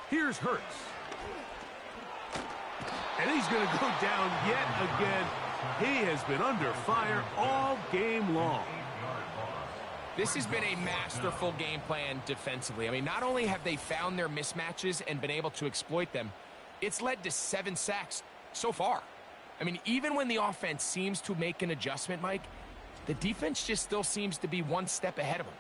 Here's Hurts. And he's going to go down yet again. He has been under fire all game long. This has been a masterful game plan defensively. I mean, not only have they found their mismatches and been able to exploit them, it's led to 7 sacks so far. I mean, even when the offense seems to make an adjustment, Mike, the defense just still seems to be one step ahead of them.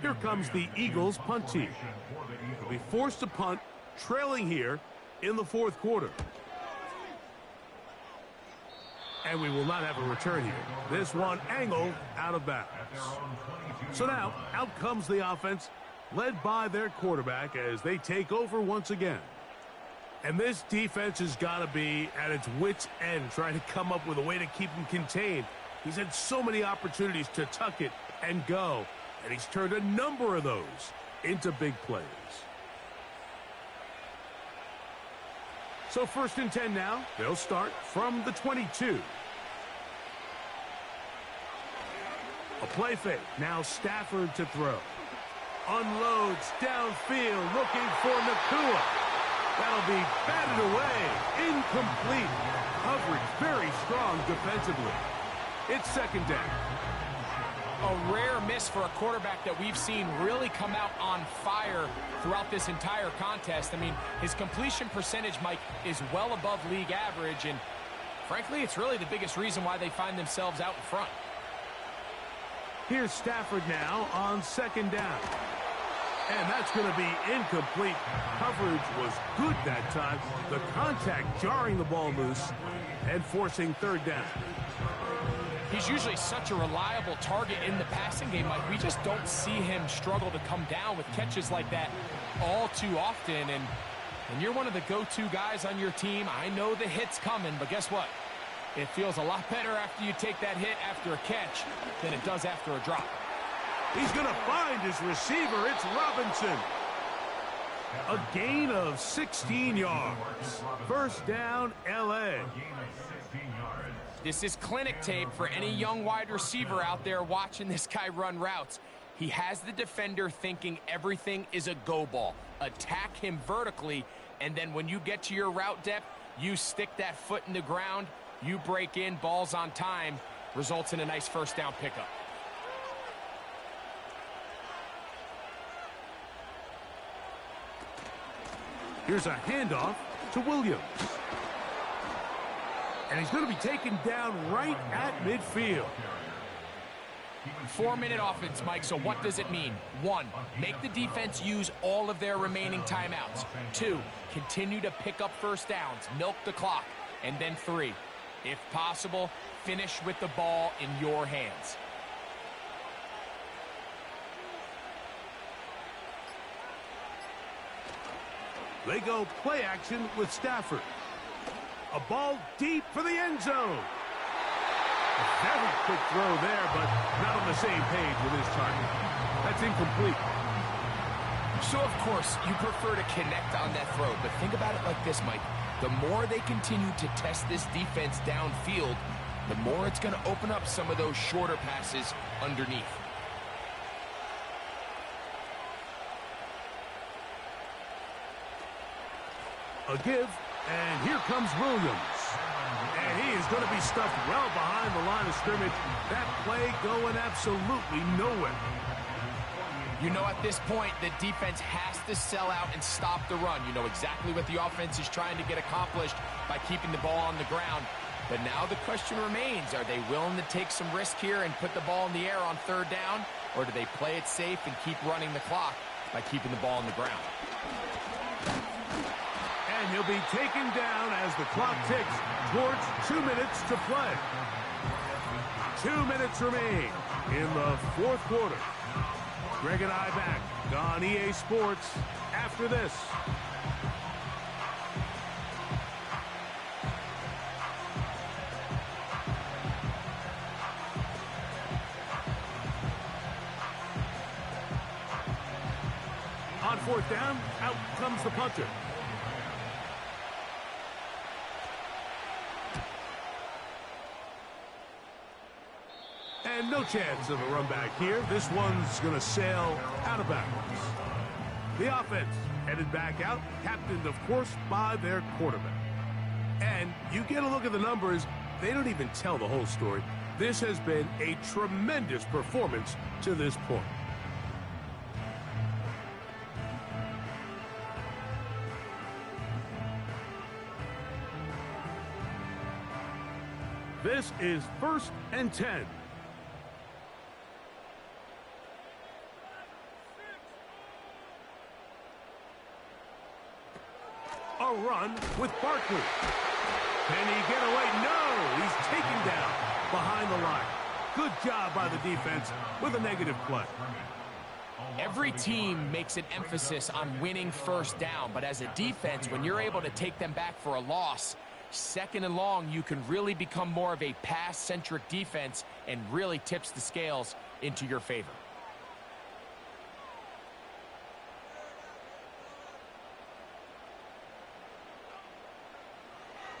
Here comes the Eagles punt team. They'll be forced to punt, trailing here in the 4th quarter. And we will not have a return here. This one angled out of bounds. So now, out comes the offense, led by their quarterback as they take over once again. And this defense has got to be at its wits' end, trying to come up with a way to keep him contained. He's had so many opportunities to tuck it and go, and he's turned a number of those into big plays. So 1st and 10 now. They'll start from the 22. A play fake. Now Stafford to throw. Unloads downfield, looking for Nakua. That'll be batted away. Incomplete. Coverage very strong defensively. It's 2nd down. A rare miss for a quarterback that we've seen really come out on fire throughout this entire contest. I mean, his completion percentage, Mike, is well above league average, and frankly, it's really the biggest reason why they find themselves out in front. Here's Stafford now on 2nd down. And that's going to be incomplete. Coverage was good that time. The contact jarring the ball loose and forcing 3rd down. He's usually such a reliable target in the passing game, Mike. We just don't see him struggle to come down with catches like that all too often. And you're one of the go-to guys on your team. I know the hit's coming, but guess what? It feels a lot better after you take that hit after a catch than it does after a drop. He's going to find his receiver. It's Robinson. A gain of 16 yards. 1st down, L.A. This is clinic tape for any young wide receiver out there watching this guy run routes. He has the defender thinking everything is a go ball. Attack him vertically, and then when you get to your route depth, you stick that foot in the ground, you break in, balls on time, results in a nice 1st down pickup. Here's a handoff to Williams. And he's going to be taken down right at midfield. 4-minute offense, Mike, so what does it mean? 1, make the defense use all of their remaining timeouts. 2, continue to pick up 1st downs, milk the clock. And then 3, if possible, finish with the ball in your hands. They go play action with Stafford. A ball deep for the end zone. A very quick throw there, but not on the same page with his target. That's incomplete. So, of course, you prefer to connect on that throw, but think about it like this, Mike. The more they continue to test this defense downfield, the more it's going to open up some of those shorter passes underneath. A give, and here comes Williams. And he is going to be stuffed well behind the line of scrimmage. That play going absolutely nowhere. You know, at this point, the defense has to sell out and stop the run. You know exactly what the offense is trying to get accomplished by keeping the ball on the ground. But now the question remains, are they willing to take some risk here and put the ball in the air on 3rd down? Or do they play it safe and keep running the clock by keeping the ball on the ground? And he'll be taken down as the clock ticks towards 2 minutes to play. 2 minutes remain in the 4th quarter. Greg and I back on EA Sports after this. On 4th down, out comes the punter. And no chance of a run back here. This one's going to sail out of bounds. The offense headed back out, captained, of course, by their quarterback. And you get a look at the numbers, they don't even tell the whole story. This has been a tremendous performance to this point. This is 1st and 10. A run with Barkley. Can he get away? No! He's taken down behind the line. Good job by the defense with a negative play. Every team makes an emphasis on winning first down, but as a defense, when you're able to take them back for a loss, 2nd and long, you can really become more of a pass-centric defense and really tips the scales into your favor.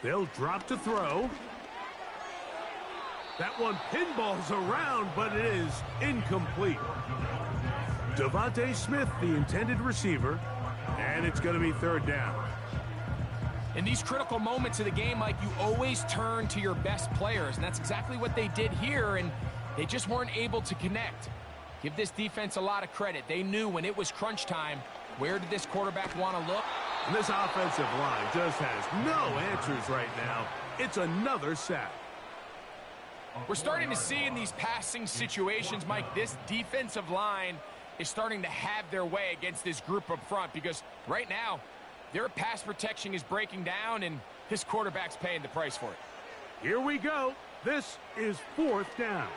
They'll drop to throw. That one pinballs around, but it is incomplete. Devontae Smith, the intended receiver, and it's going to be 3rd down. In these critical moments of the game, Mike, you always turn to your best players, and that's exactly what they did here, and they just weren't able to connect. Give this defense a lot of credit. They knew when it was crunch time, where did this quarterback want to look? And this offensive line just has no answers right now. It's another sack. We're starting to see in these passing situations, Mike, this defensive line is starting to have their way against this group up front because right now, their pass protection is breaking down, and this quarterback's paying the price for it. Here we go. This is 4th down.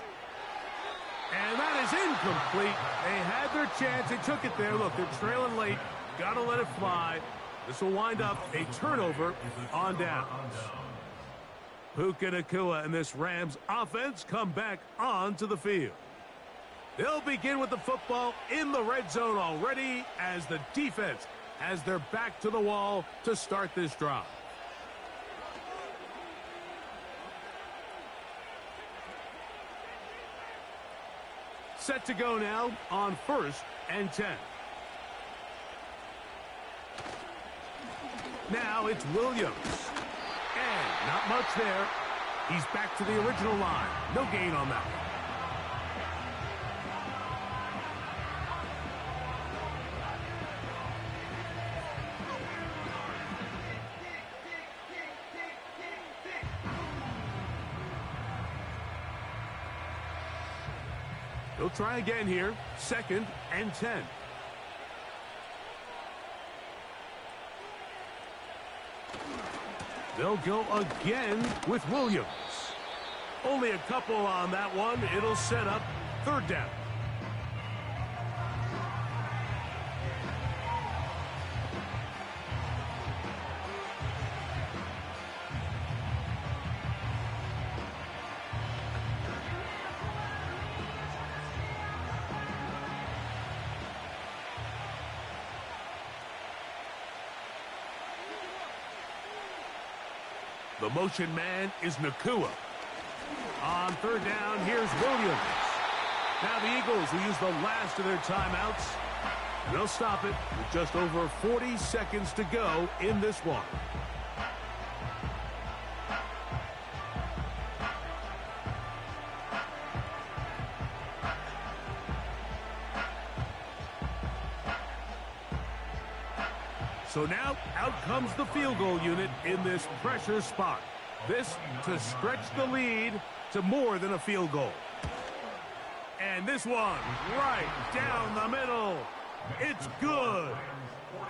And that is incomplete. They had their chance. They took it there. Look, they're trailing late. Got to let it fly. This will wind up a turnover on downs. Puka Nacua and this Rams offense come back onto the field. They'll begin with the football in the red zone already as the defense has their back to the wall to start this drive. Set to go now on 1st and 10. Now it's Williams. And not much there. He's back to the original line. No gain on that one. They'll try again here. 2nd and 10. They'll go again with Williams. Only a couple on that one. It'll set up 3rd down. The motion man is Nacua. On 3rd down, here's Williams. Now the Eagles will use the last of their timeouts. They'll stop it with just over 40 seconds to go in this one. So now, out comes the field goal unit in this pressure spot. This to stretch the lead to more than a field goal. And this one, right down the middle. It's good.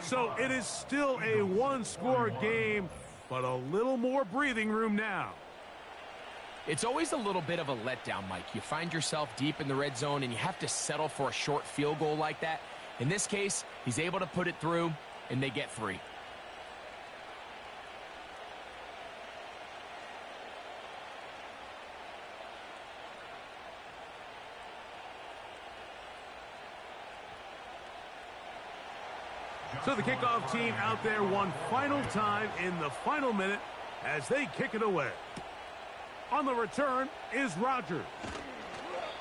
So it is still a one-score game, but a little more breathing room now. It's always a little bit of a letdown, Mike. You find yourself deep in the red zone, and you have to settle for a short field goal like that. In this case, he's able to put it through, and they get 3. So the kickoff team out there one final time in the final minute as they kick it away. On the return is Rodgers.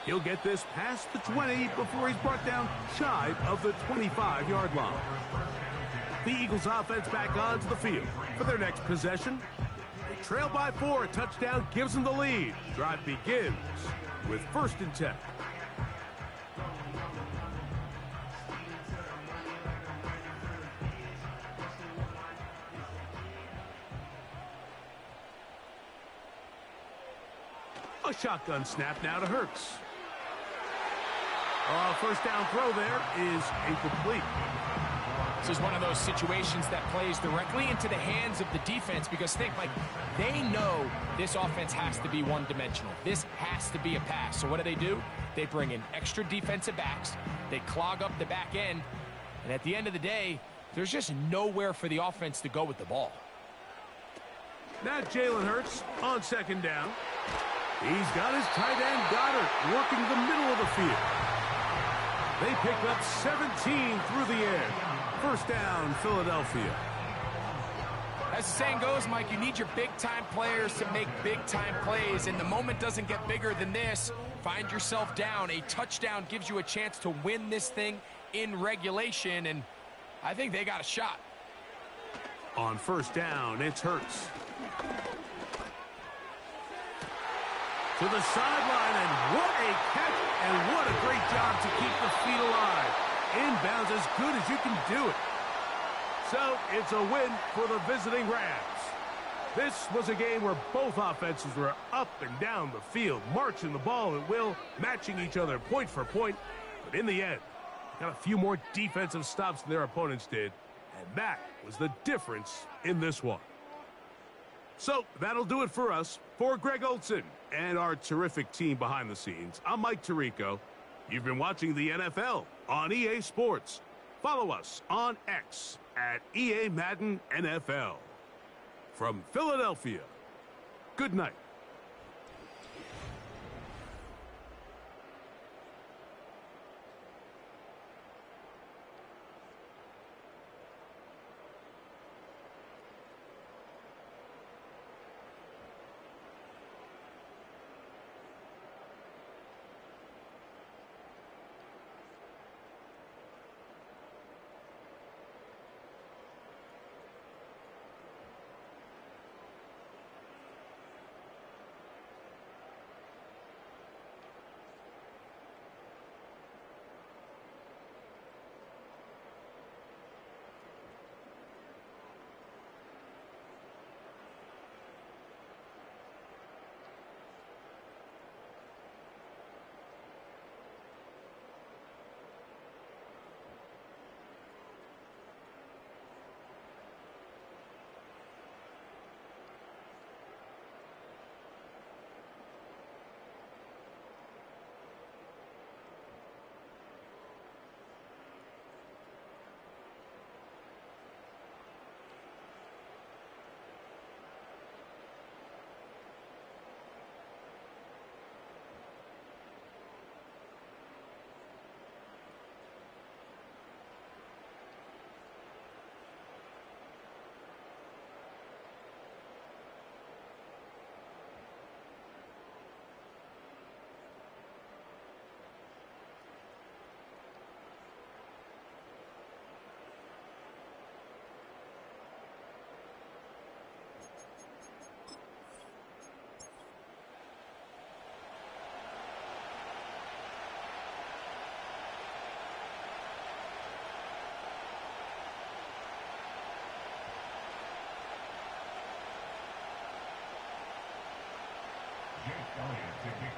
He'll get this past the 20 before he's brought down shy of the 25-yard line. The Eagles offense back onto the field for their next possession. They trail by 4. A touchdown gives them the lead. Drive begins with 1st and 10. A shotgun snap now to Hurts. First down throw there is incomplete. This is one of those situations that plays directly into the hands of the defense because think, like, they know this offense has to be one-dimensional. This has to be a pass. So what do? They bring in extra defensive backs. They clog up the back end. And at the end of the day, there's just nowhere for the offense to go with the ball. Now Jalen Hurts on 2nd down. He's got his tight end Goddard working the middle of the field. They pick up 17 through the air. 1st down, Philadelphia. As the saying goes, Mike, you need your big-time players to make big-time plays, and the moment doesn't get bigger than this. Find yourself down. A touchdown gives you a chance to win this thing in regulation, and I think they got a shot. On 1st down, it's Hurts. To the sideline, and what a catch, and what a great job to keep the feet alive. Inbounds as good as you can do it. So, it's a win for the visiting Rams. This was a game where both offenses were up and down the field, marching the ball at will, matching each other point for point. But in the end, got a few more defensive stops than their opponents did, and that was the difference in this one. So, that'll do it for us. For Greg Olson and our terrific team behind the scenes, I'm Mike Tirico. You've been watching the NFL on EA Sports. Follow us on X at EA Madden NFL. From Philadelphia, good night.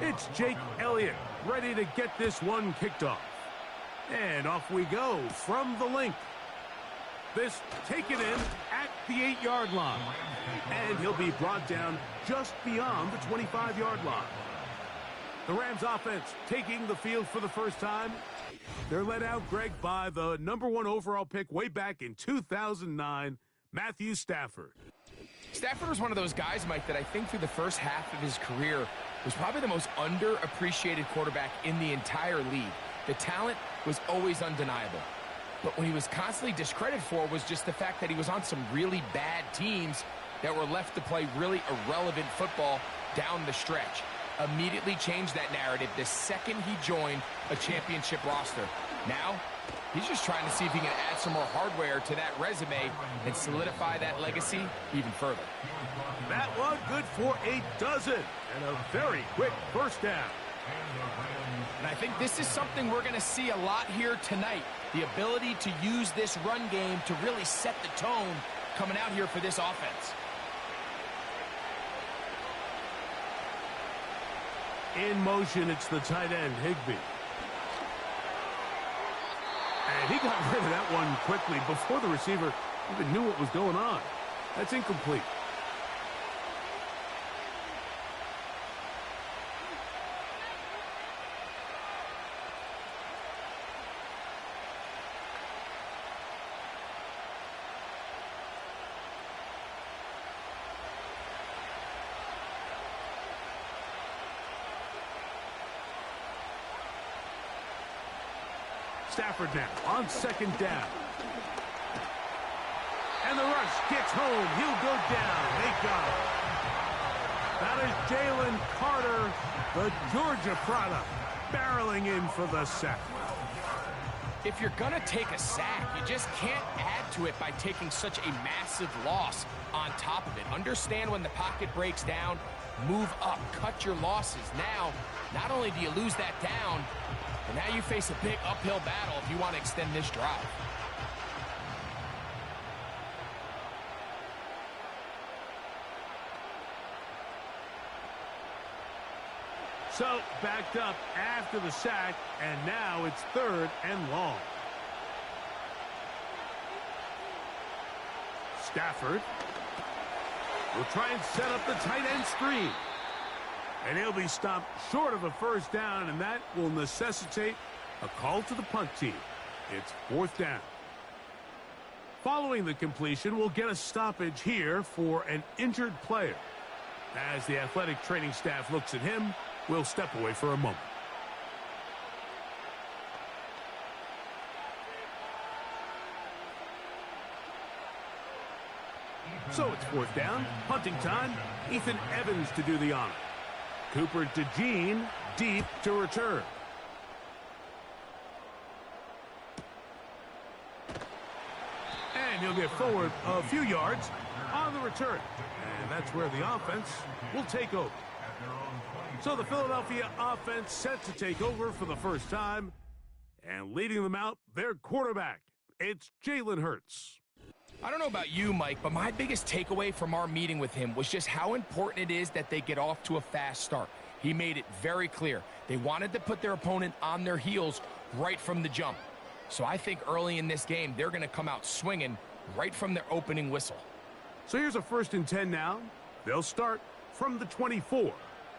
It's Jake Elliott ready to get this one kicked off. And off we go from the link. This taken in at the 8-yard line. And he'll be brought down just beyond the 25-yard line. The Rams offense taking the field for the first time. They're led out, Greg, by the #1 overall pick way back in 2009, Matthew Stafford. Stafford was one of those guys, Mike, that I think through the first half of his career was probably the most underappreciated quarterback in the entire league. The talent was always undeniable. But what he was constantly discredited for was just the fact that he was on some really bad teams that were left to play really irrelevant football down the stretch. immediately changed that narrative the second he joined a championship roster. Now, he's just trying to see if he can add some more hardware to that resume and solidify that legacy even further. That one good for a dozen and a very quick first down. And I think this is something we're going to see a lot here tonight. The ability to use this run game to really set the tone coming out here for this offense. In motion, it's the tight end, Higbee. And he got rid of that one quickly before the receiver even knew what was going on. That's incomplete. Stafford now on second down. And the rush gets home. He'll go down. They got him. That is Jalen Carter, the Georgia product, barreling in for the sack. If you're going to take a sack, you just can't add to it by taking such a massive loss on top of it. Understand when the pocket breaks down, move up, cut your losses. Now, not only do you lose that down, but now you face a big uphill battle if you want to extend this drive. So, backed up after the sack, and now it's third and long. Stafford will try and set up the tight end screen. And he'll be stopped short of a first down, and that will necessitate a call to the punt team. It's fourth down. Following the completion, we'll get a stoppage here for an injured player. As the athletic training staff looks at him, we'll step away for a moment. So it's fourth down, punting time. Ethan Evans to do the honor. Cooper DeJean deep to return. And he'll get forward a few yards on the return. And that's where the offense will take over. So the Philadelphia offense set to take over for the first time. And leading them out, their quarterback. It's Jalen Hurts. I don't know about you, Mike, but my biggest takeaway from our meeting with him was just how important it is that they get off to a fast start. He made it very clear. They wanted to put their opponent on their heels right from the jump. So I think early in this game, they're going to come out swinging right from their opening whistle. So here's a 1st and 10 now. They'll start from the 24.